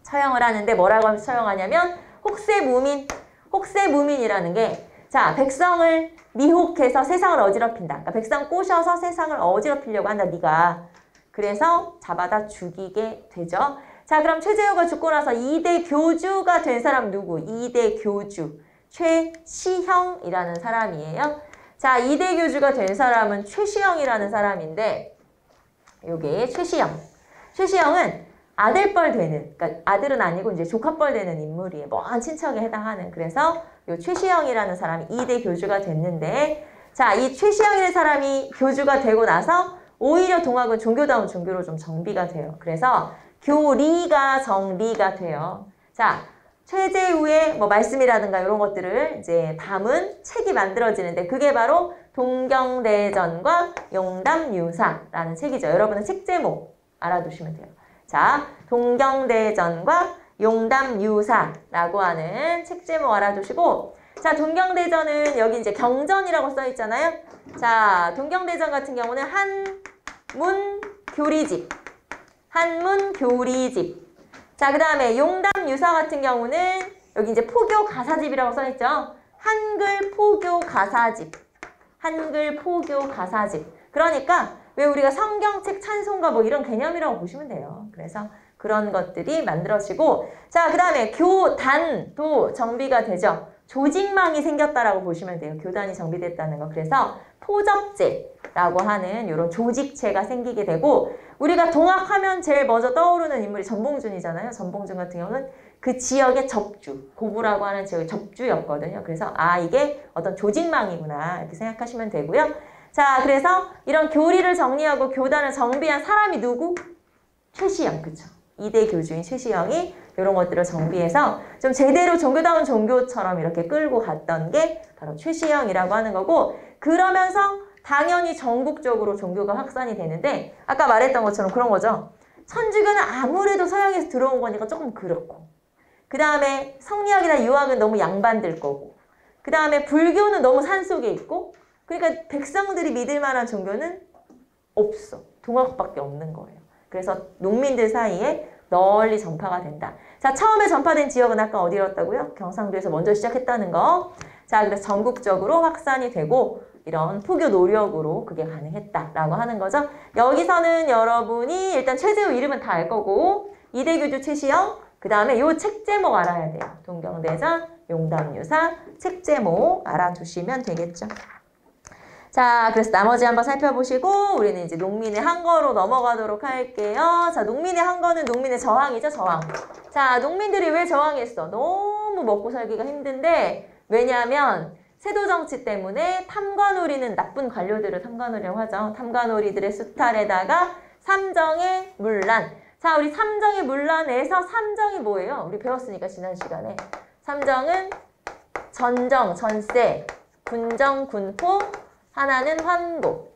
처형을 하는데 뭐라고 하면서 처형하냐면 혹세무민. 혹세무민이라는 게, 자, 백성을 미혹해서 세상을 어지럽힌다. 그러니까 백성 꼬셔서 세상을 어지럽히려고 한다, 네가. 그래서 잡아다 죽이게 되죠. 자, 그럼 최재우가 죽고 나서 2대 교주가 된 사람 누구? 2대 교주. 최시형이라는 사람이에요. 자, 2대 교주가 된 사람은 최시형이라는 사람인데, 요게 최시형. 최시형은 아들뻘 되는, 그러니까 아들은 아니고 이제 조카뻘 되는 인물이에요. 먼 친척에 해당하는. 그래서 요 최시형이라는 사람이 2대 교주가 됐는데, 자, 이 최시형이라는 사람이 교주가 되고 나서 오히려 동학은 종교다운 종교로 좀 정비가 돼요. 그래서 교리가 정리가 돼요. 자, 최재우의 뭐 말씀이라든가 이런 것들을 이제 담은 책이 만들어지는데, 그게 바로 동경대전과 용담유사라는 책이죠. 여러분은 책 제목 알아두시면 돼요. 자, 동경대전과 용담유사라고 하는 책 제목 알아두시고, 자, 동경대전은 여기 이제 경전이라고 써 있잖아요. 자, 동경대전 같은 경우는 한문교리집. 한문교리집. 자, 그 다음에 용담유사 같은 경우는 여기 이제 포교가사집이라고 써 있죠. 한글 포교가사집. 한글 포교가사집. 그러니까 왜 우리가 성경책 찬송가 뭐 이런 개념이라고 보시면 돼요. 그래서 그런 것들이 만들어지고, 자, 그 다음에 교단도 정비가 되죠. 조직망이 생겼다라고 보시면 돼요. 교단이 정비됐다는 거. 그래서 포접제라고 하는 이런 조직체가 생기게 되고, 우리가 동학하면 제일 먼저 떠오르는 인물이 전봉준이잖아요. 전봉준 같은 경우는 그 지역의 접주, 고부라고 하는 지역의 접주였거든요. 그래서 이게 어떤 조직망이구나 이렇게 생각하시면 되고요. 자, 그래서 이런 교리를 정리하고 교단을 정비한 사람이 누구? 최시형, 그쵸? 2대 교주인 최시형이 이런 것들을 정비해서 좀 제대로 종교다운 종교처럼 이렇게 끌고 갔던 게 바로 최시형이라고 하는 거고, 그러면서 당연히 전국적으로 종교가 확산이 되는데, 아까 말했던 것처럼 그런 거죠. 천주교는 아무래도 서양에서 들어온 거니까 조금 그렇고, 그 다음에 성리학이나 유학은 너무 양반들 거고, 그 다음에 불교는 너무 산속에 있고, 그러니까 백성들이 믿을 만한 종교는 없어. 동학밖에 없는 거예요. 그래서 농민들 사이에 널리 전파가 된다. 자, 처음에 전파된 지역은 아까 어디였다고요? 경상도에서 먼저 시작했다는 거. 자, 그래서 전국적으로 확산이 되고 이런 포교 노력으로 그게 가능했다라고 하는 거죠. 여기서는 여러분이 일단 최재우 이름은 다 알 거고, 2대 교주 최시형, 그 다음에 요 책 제목 알아야 돼요. 동경대전, 용담유사 책 제목 알아두시면 되겠죠. 자, 그래서 나머지 한번 살펴보시고 우리는 이제 농민의 한거로 넘어가도록 할게요. 자, 농민의 한거는 농민의 저항이죠, 저항. 자, 농민들이 왜 저항했어? 너무 먹고 살기가 힘든데 왜냐하면 세도정치 때문에 탐관오리는 나쁜 관료들을 탐관오리라고 하죠. 탐관오리들의 수탈에다가 삼정의 문란. 자, 우리 삼정의 문란에서 삼정이 뭐예요? 우리 배웠으니까 지난 시간에. 삼정은 전정, 전세, 군정, 군포, 하나는 환고.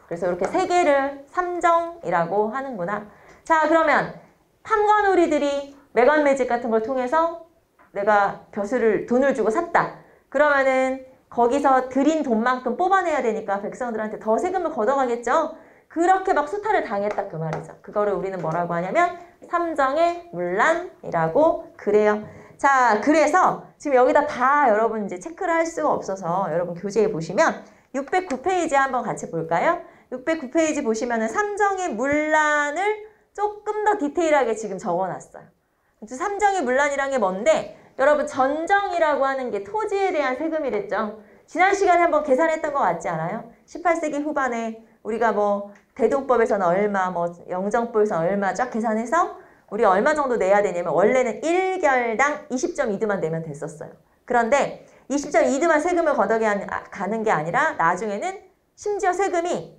그래서 이렇게 세 개를 삼정이라고 하는구나. 자, 그러면 탐관오리들이 매관매직 같은 걸 통해서 내가 벼슬을 돈을 주고 샀다. 그러면은 거기서 들인 돈만큼 뽑아내야 되니까 백성들한테 더 세금을 걷어가겠죠. 그렇게 막 수탈을 당했다 그 말이죠. 그거를 우리는 뭐라고 하냐면 삼정의 문란이라고 그래요. 자, 그래서 지금 여기다 다 여러분 이제 체크를 할 수가 없어서 여러분 교재에 보시면 609페이지 한번 같이 볼까요? 609페이지 보시면은 삼정의 문란을 조금 더 디테일하게 지금 적어놨어요. 삼정의 문란이란 게 뭔데? 여러분 전정이라고 하는 게 토지에 대한 세금이랬죠. 지난 시간에 한번 계산했던 것 같지 않아요? 18세기 후반에 우리가 뭐 대동법에서는 얼마, 뭐 영정법에서는 얼마 쫙 계산해서 우리 얼마 정도 내야 되냐면 원래는 1결당 20.2드만 내면 됐었어요. 그런데 20.2드만 세금을 걷어가는 게 아니라 나중에는 심지어 세금이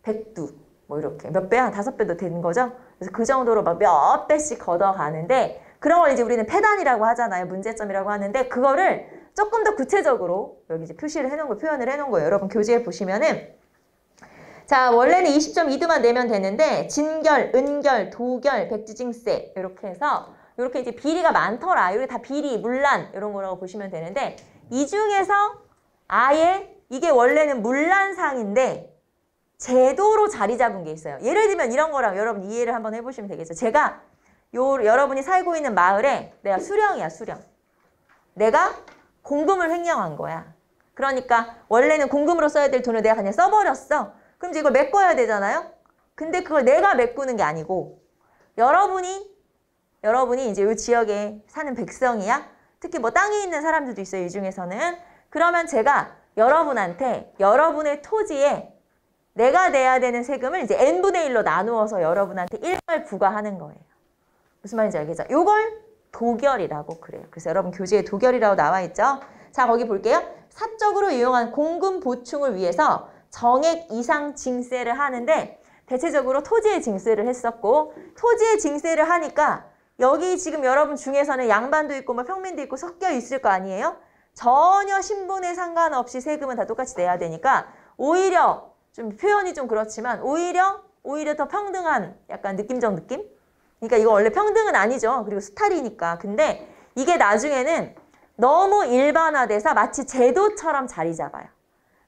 100두 뭐 이렇게 몇 배, 한 5배도 되는 거죠. 그래서 그 정도로 막 몇 배씩 걷어가는데 그런 걸 이제 우리는 폐단이라고 하잖아요. 문제점이라고 하는데 그거를 조금 더 구체적으로 여기 이제 표시를 해놓은 거, 표현을 해놓은 거예요. 여러분 교재에 보시면은 자, 원래는 20.2드만 내면 되는데 진결, 은결, 도결, 백지징세 이렇게 해서 이렇게 이제 비리가 많더라. 이게 다 비리, 문란 이런 거라고 보시면 되는데 이 중에서 아예 이게 원래는 문란상인데 제도로 자리 잡은 게 있어요. 예를 들면 이런 거랑 여러분 이해를 한번 해보시면 되겠죠. 제가 여러분이 살고 있는 마을에 내가 수령이야, 수령. 내가 공금을 횡령한 거야. 그러니까 원래는 공금으로 써야 될 돈을 내가 그냥 써버렸어. 그럼 이제 이걸 메꿔야 되잖아요. 근데 그걸 내가 메꾸는 게 아니고 여러분이 이제 이 지역에 사는 백성이야. 특히 뭐 땅에 있는 사람들도 있어요. 이 중에서는. 그러면 제가 여러분한테 여러분의 토지에 내가 내야 되는 세금을 이제 n분의 1로 나누어서 여러분한테 일괄 부과하는 거예요. 무슨 말인지 알겠죠? 요걸 도결이라고 그래요. 그래서 여러분 교재에 도결이라고 나와 있죠? 자, 거기 볼게요. 사적으로 이용한 공금 보충을 위해서 정액 이상 징세를 하는데 대체적으로 토지에 징세를 했었고 토지에 징세를 하니까 여기 지금 여러분 중에서는 양반도 있고 뭐 평민도 있고 섞여 있을 거 아니에요? 전혀 신분에 상관없이 세금은 다 똑같이 내야 되니까 오히려 좀 표현이 좀 그렇지만 오히려 더 평등한 약간 느낌적 느낌? 그러니까 이거 원래 평등은 아니죠. 그리고 수탈이니까. 근데 이게 나중에는 너무 일반화돼서 마치 제도처럼 자리 잡아요.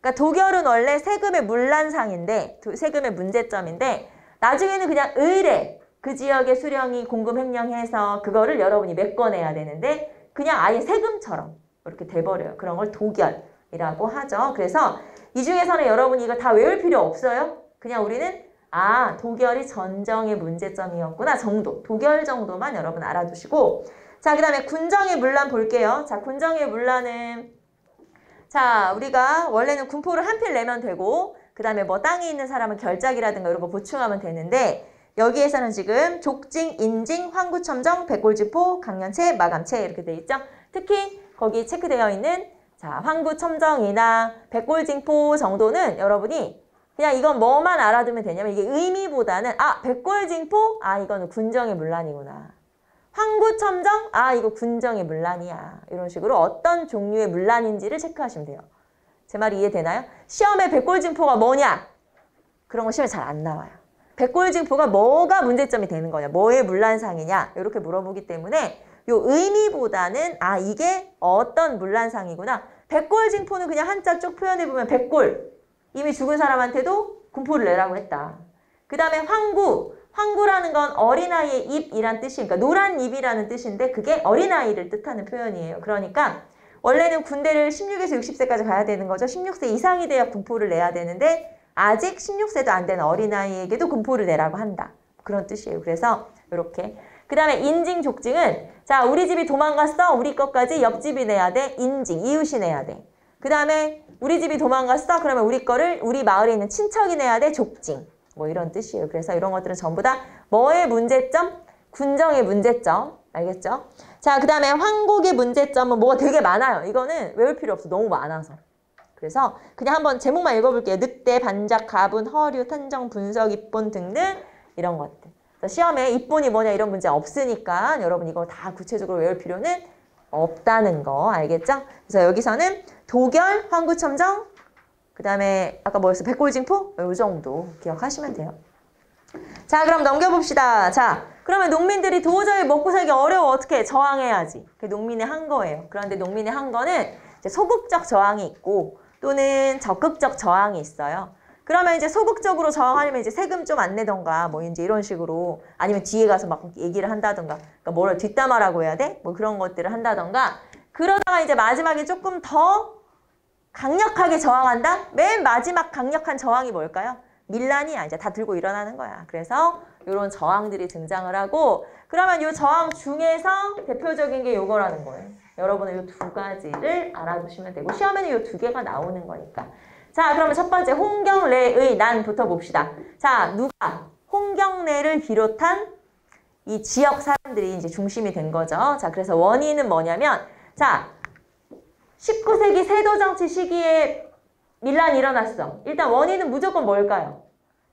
그러니까 도결은 원래 세금의 문란상인데 세금의 문제점인데 나중에는 그냥 의례 그 지역의 수령이 공금 횡령해서 그거를 여러분이 메꿔내야 되는데 그냥 아예 세금처럼 이렇게 돼버려요. 그런 걸 도결이라고 하죠. 그래서 이 중에서는 여러분이 이거 다 외울 필요 없어요. 그냥 우리는 도결이 전정의 문제점이었구나 정도. 도결 정도만 여러분 알아두시고 자, 그 다음에 군정의 문란 볼게요. 자, 군정의 문란은 자, 우리가 원래는 군포를 한 필 내면 되고 그 다음에 뭐 땅에 있는 사람은 결작이라든가 이런 거 보충하면 되는데 여기에서는 지금 족징, 인징, 황구첨정, 백골지포, 강연체, 마감체 이렇게 돼 있죠. 특히 거기 체크되어 있는 자, 황구첨정이나 백골징포 정도는 여러분이 그냥 이건 뭐만 알아두면 되냐면 이게 의미보다는 백골징포? 이거는 군정의 문란이구나. 황구첨정? 이거 군정의 문란이야. 이런 식으로 어떤 종류의 문란인지를 체크하시면 돼요. 제 말이 이해되나요? 시험에 백골징포가 뭐냐? 그런 거 시험에 잘 안 나와요. 백골징포가 뭐가 문제점이 되는 거냐? 뭐의 문란상이냐? 이렇게 물어보기 때문에 요 의미보다는 이게 어떤 문란상이구나. 백골징포는 그냥 한자 쭉 표현해보면 백골. 이미 죽은 사람한테도 군포를 내라고 했다. 그 다음에 황구라는 건 어린아이의 입이란 뜻이 그러니까 노란 입이라는 뜻인데 그게 어린아이를 뜻하는 표현이에요. 그러니까 원래는 군대를 16에서 60세까지 가야 되는 거죠. 16세 이상이 돼야 군포를 내야 되는데 아직 16세도 안 된 어린아이에게도 군포를 내라고 한다. 그런 뜻이에요. 그래서 이렇게. 그 다음에 인징, 족징은 자, 우리 집이 도망갔어. 우리 것까지 옆집이 내야 돼. 인징, 이웃이 내야 돼. 그 다음에 우리 집이 도망갔어? 그러면 우리 거를 우리 마을에 있는 친척이 내야 돼? 족징. 뭐 이런 뜻이에요. 그래서 이런 것들은 전부 다 뭐의 문제점? 군정의 문제점. 알겠죠? 자, 그 다음에 황곡의 문제점은 뭐가 되게 많아요. 이거는 외울 필요 없어. 너무 많아서. 그래서 그냥 한번 제목만 읽어볼게요. 늑대, 반작, 가분, 허류, 탄정, 분석, 입본 등등 이런 것들. 시험에 입본이 뭐냐 이런 문제 없으니까 여러분 이거 다 구체적으로 외울 필요는 없다는 거 알겠죠? 그래서 여기서는 도결, 황구첨정, 그 다음에 아까 뭐였어? 백골징포? 이 정도 기억하시면 돼요. 자, 그럼 넘겨봅시다. 자, 그러면 농민들이 도저히 먹고 살기 어려워. 어떻게? 저항해야지. 그게 농민이 한 거예요. 그런데 농민이 한 거는 이제 소극적 저항이 있고 또는 적극적 저항이 있어요. 그러면 이제 소극적으로 저항하려면 이제 세금 좀 안 내던가 뭐 이제 이런 식으로 아니면 뒤에 가서 막 얘기를 한다던가 그러니까 뭐를 뒷담화라고 해야 돼? 뭐 그런 것들을 한다던가 그러다가 이제 마지막에 조금 더 강력하게 저항한다? 맨 마지막 강력한 저항이 뭘까요? 밀란이야. 이제 다 들고 일어나는 거야. 그래서 이런 저항들이 등장을 하고 그러면 이 저항 중에서 대표적인 게 요거라는 거예요. 여러분은 이 두 가지를 알아두시면 되고 시험에는 이 두 개가 나오는 거니까. 자, 그러면 첫 번째 홍경래의 난부터 봅시다. 자, 누가 홍경래를 비롯한 이 지역 사람들이 이제 중심이 된 거죠. 자, 그래서 원인은 뭐냐면 자, 19세기 세도정치 시기에 밀란이 일어났어. 일단 원인은 무조건 뭘까요?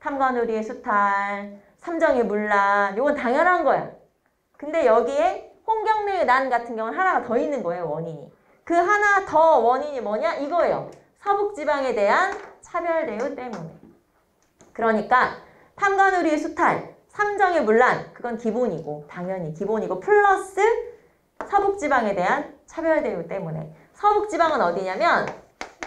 탐관오리의 수탈, 삼정의 문란, 이건 당연한 거야. 근데 여기에 홍경래의 난 같은 경우는 하나가 더 있는 거예요, 원인이. 그 하나 더 원인이 뭐냐? 이거예요. 서북지방에 대한 차별대우 때문에. 그러니까 탐관오리의 수탈, 삼정의 문란, 그건 기본이고 당연히 기본이고 플러스 서북지방에 대한 차별대우 때문에. 서북지방은 어디냐면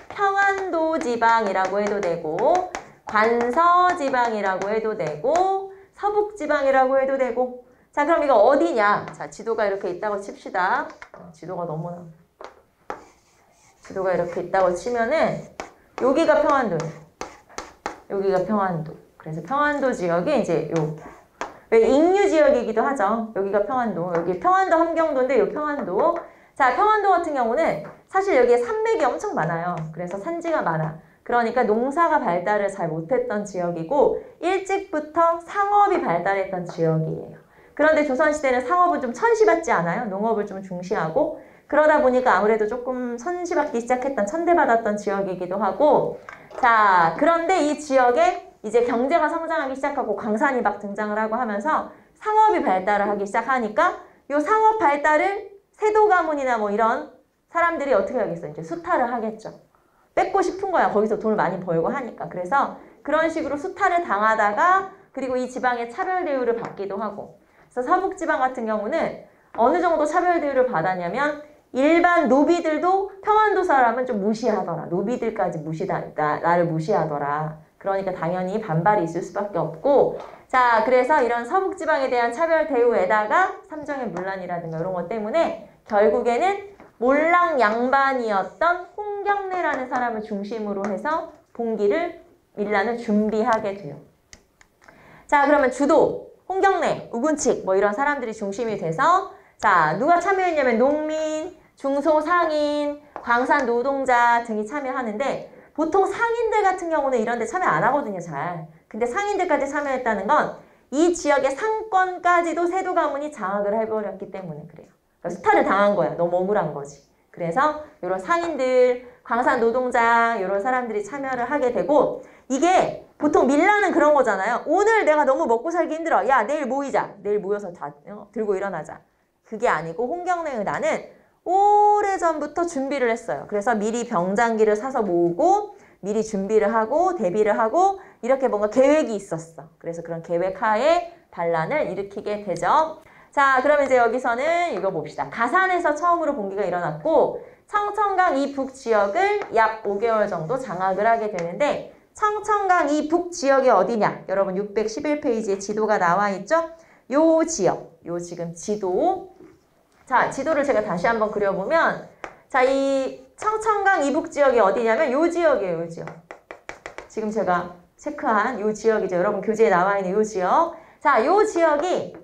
평안도 지방이라고 해도 되고 관서지방이라고 해도 되고 서북지방이라고 해도 되고 자, 그럼 이거 어디냐? 자, 지도가 이렇게 있다고 칩시다. 지도가 너무나 지도가 이렇게 있다고 치면은 여기가 평안도예요. 여기가 평안도. 그래서 평안도 지역이 이제 왜 익류 지역이기도 하죠. 여기가 평안도. 여기 평안도 함경도인데 요 평안도. 자, 평안도 같은 경우는 사실 여기에 산맥이 엄청 많아요. 그래서 산지가 많아. 그러니까 농사가 발달을 잘 못했던 지역이고 일찍부터 상업이 발달했던 지역이에요. 그런데 조선시대는 상업을 좀 천시받지 않아요? 농업을 좀 중시하고 그러다 보니까 아무래도 조금 천시받기 시작했던 천대받았던 지역이기도 하고 자, 그런데 이 지역에 이제 경제가 성장하기 시작하고 광산이 막 등장을 하고 하면서 상업이 발달을 하기 시작하니까 이 상업 발달을 세도 가문이나 뭐 이런 사람들이 어떻게 하겠어요? 이제 수탈을 하겠죠. 뺏고 싶은 거야. 거기서 돈을 많이 벌고 하니까. 그래서 그런 식으로 수탈을 당하다가 그리고 이 지방의 차별 대우를 받기도 하고 그래서 서북지방 같은 경우는 어느 정도 차별 대우를 받았냐면 일반 노비들도 평안도 사람은 좀 무시하더라. 노비들까지 나를 무시하더라. 그러니까 당연히 반발이 있을 수밖에 없고 자, 그래서 이런 서북지방에 대한 차별 대우에다가 삼정의 문란이라든가 이런 것 때문에 결국에는 몰랑 양반이었던 홍경래라는 사람을 중심으로 해서 밀란을 준비하게 돼요. 자, 그러면 주도, 홍경래, 우군칙 뭐 이런 사람들이 중심이 돼서 자, 누가 참여했냐면 농민, 중소상인, 광산 노동자 등이 참여하는데 보통 상인들 같은 경우는 이런 데 참여 안 하거든요, 잘. 근데 상인들까지 참여했다는 건 이 지역의 상권까지도 세도 가문이 장악을 해버렸기 때문에 그래요. 그러니까 수탈을 당한 거야. 너무 억울한 거지. 그래서 이런 상인들, 광산 노동자 이런 사람들이 참여를 하게 되고 이게 보통 밀란은 그런 거잖아요. 오늘 내가 너무 먹고 살기 힘들어. 야, 내일 모이자. 내일 모여서 다 들고 일어나자. 그게 아니고 홍경래의 난은 오래전부터 준비를 했어요. 그래서 미리 병장기를 사서 모으고 미리 준비를 하고 대비를 하고 이렇게 뭔가 계획이 있었어. 그래서 그런 계획 하에 반란을 일으키게 되죠. 자, 그럼 이제 여기서는 이거 봅시다. 가산에서 처음으로 봉기가 일어났고 청천강 이 북지역을 약 5개월 정도 장악을 하게 되는데 청천강 이 북지역이 어디냐? 여러분 611페이지에 지도가 나와 있죠? 요 지역, 요 지금 지도. 자, 지도를 제가 다시 한번 그려보면 자, 이 청천강 이북 지역이 어디냐면 요 지역이에요, 요 지역. 지금 제가 체크한 요 지역이죠. 여러분 교재에 나와 있는 요 지역. 자, 요 지역이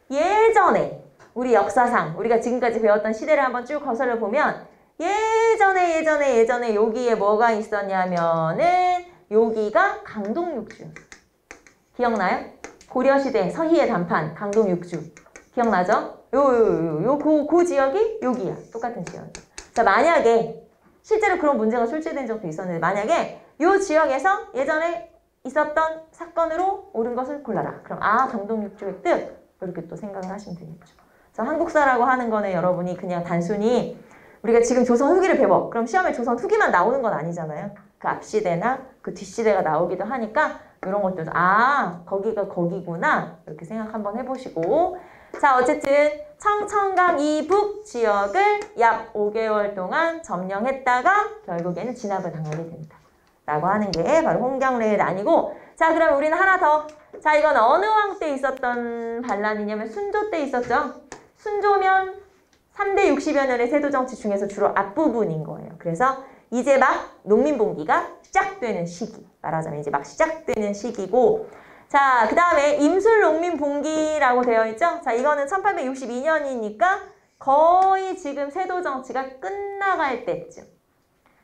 예전에 우리 역사상 우리가 지금까지 배웠던 시대를 한번 쭉 거슬러 보면 예전에 여기에 뭐가 있었냐면은 여기가 강동육주. 기억나요? 고려시대 서희의 단판 강동육주. 기억나죠? 그 지역이 여기야. 똑같은 지역이야. 자, 만약에 실제로 그런 문제가 출제된 적도 있었는데 만약에 이 지역에서 예전에 있었던 사건으로 옳은 것을 골라라. 그럼 강동육주의 뜻 이렇게 또 생각을 하시면 되겠죠. 그래서 한국사라고 하는 거는 여러분이 그냥 단순히 우리가 지금 조선 후기를 배워. 그럼 시험에 조선 후기만 나오는 건 아니잖아요. 그 앞시대나 그 뒷시대가 나오기도 하니까 이런 것들도 거기가 거기구나 이렇게 생각 한번 해보시고 자 어쨌든 청천강 이북 지역을 약 5개월 동안 점령했다가 결국에는 진압을 당하게 된다. 라고 하는 게 바로 홍경래의 난이고 자 그럼 우리는 하나 더. 자 이건 어느 왕 때 있었던 반란이냐면 순조 때 있었죠. 순조면 3대 60여 년의 세도정치 중에서 주로 앞부분인 거예요. 그래서 이제 막 농민봉기가 시작되는 시기. 말하자면 이제 막 시작되는 시기고 자, 그 다음에 임술농민봉기라고 되어 있죠? 자, 이거는 1862년이니까 거의 지금 세도정치가 끝나갈 때쯤.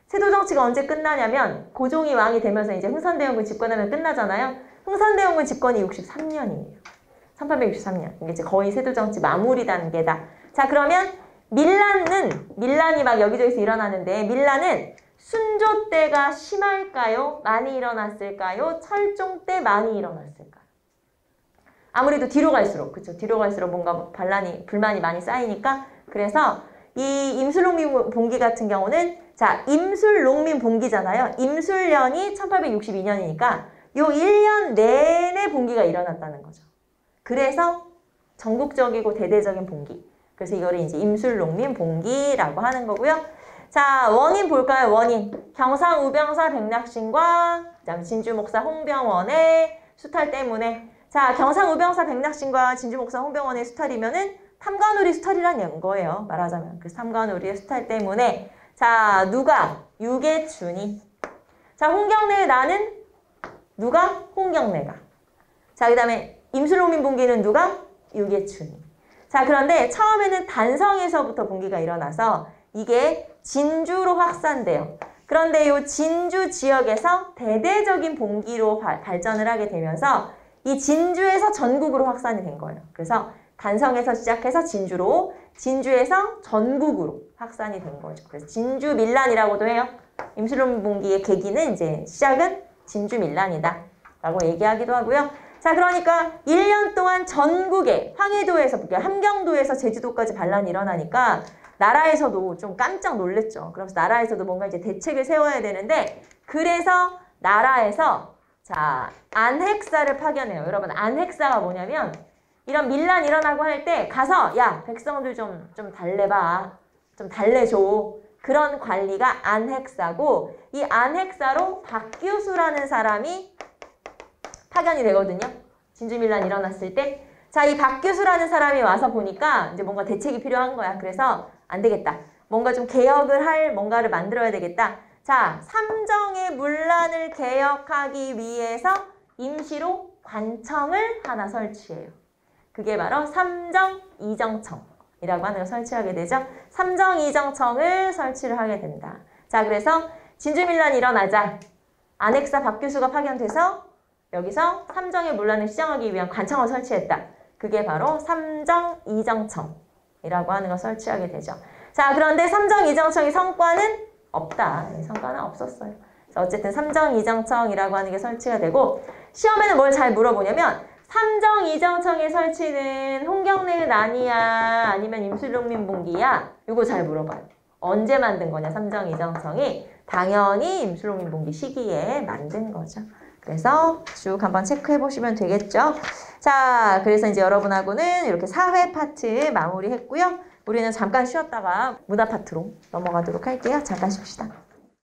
세도정치가 언제 끝나냐면 고종이 왕이 되면서 이제 흥선대원군 집권하면 끝나잖아요. 흥선대원군 집권이 63년이에요. 1863년. 이게 이제 거의 세도정치 마무리 단계다. 자, 그러면 밀란이 막 여기저기서 일어나는데 밀란은 순조 때가 심할까요? 많이 일어났을까요? 철종 때 많이 일어났을까요? 아무래도 뒤로 갈수록, 그쵸? 뒤로 갈수록 뭔가 불만이 많이 쌓이니까 그래서 이 임술농민봉기 같은 경우는 자, 임술농민봉기잖아요. 임술년이 1862년이니까 요 1년 내내 봉기가 일어났다는 거죠. 그래서 전국적이고 대대적인 봉기. 그래서 이거를 이제 임술농민봉기라고 하는 거고요. 자, 원인 볼까요? 원인. 경상우병사 백낙신과 그다음에 진주목사 홍병원의 수탈 때문에 자, 경상우병사 백낙신과 진주목사 홍병원의 수탈이면은 탐관오리 수탈이라는 거예요. 말하자면. 그래서 탐관오리의 수탈 때문에 자, 누가? 유계춘이. 자, 홍경래의 나는 누가? 홍경래가. 자, 그 다음에 임술농민봉기는 누가? 유계춘이. 자, 그런데 처음에는 단성에서부터 봉기가 일어나서 이게 진주로 확산돼요. 그런데 이 진주 지역에서 대대적인 봉기로 발전을 하게 되면서 이 진주에서 전국으로 확산이 된 거예요. 그래서 단성에서 시작해서 진주로, 진주에서 전국으로 확산이 된 거죠. 그래서 진주 밀란이라고도 해요. 임술농민봉기의 계기는 이제 시작은 진주 밀란이다 라고 얘기하기도 하고요. 자, 그러니까 1년 동안 전국에 황해도에서, 함경도에서 제주도까지 반란이 일어나니까 나라에서도 좀 깜짝 놀랬죠. 그래서 나라에서도 뭔가 이제 대책을 세워야 되는데 그래서 나라에서 자, 안핵사를 파견해요. 여러분, 안핵사가 뭐냐면 이런 밀란 일어나고 할 때 가서 야, 백성들 좀 달래봐. 좀 달래줘. 그런 관리가 안핵사고 이 안핵사로 박규수라는 사람이 파견이 되거든요. 진주밀란 일어났을 때. 자, 이 박규수라는 사람이 와서 보니까 이제 뭔가 대책이 필요한 거야. 그래서 안 되겠다. 뭔가 좀 개혁을 할 뭔가를 만들어야 되겠다. 자, 삼정의 문란을 개혁하기 위해서 임시로 관청을 하나 설치해요. 그게 바로 삼정이정청이라고 하는 걸 설치하게 되죠. 삼정이정청을 설치를 하게 된다. 자, 그래서 진주밀란이 일어나자 안핵사 박규수가 파견돼서 여기서 삼정의 문란을 시정하기 위한 관청을 설치했다. 그게 바로 삼정이정청이라고 하는 걸 설치하게 되죠. 자, 그런데 삼정이정청의 성과는 없다. 성과는 없었어요. 그래서 어쨌든 삼정이정청이라고 하는 게 설치가 되고 시험에는 뭘 잘 물어보냐면 삼정이정청의 설치는 홍경래의 난이야 아니면 임술농민봉기야? 이거 잘 물어봐요. 언제 만든 거냐 삼정이정청이? 당연히 임술농민봉기 시기에 만든 거죠. 그래서 쭉 한번 체크해 보시면 되겠죠. 자, 그래서 이제 여러분하고는 이렇게 사회 파트 마무리했고요. 우리는 잠깐 쉬었다가 문화 파트로 넘어가도록 할게요. 잠깐 쉽시다.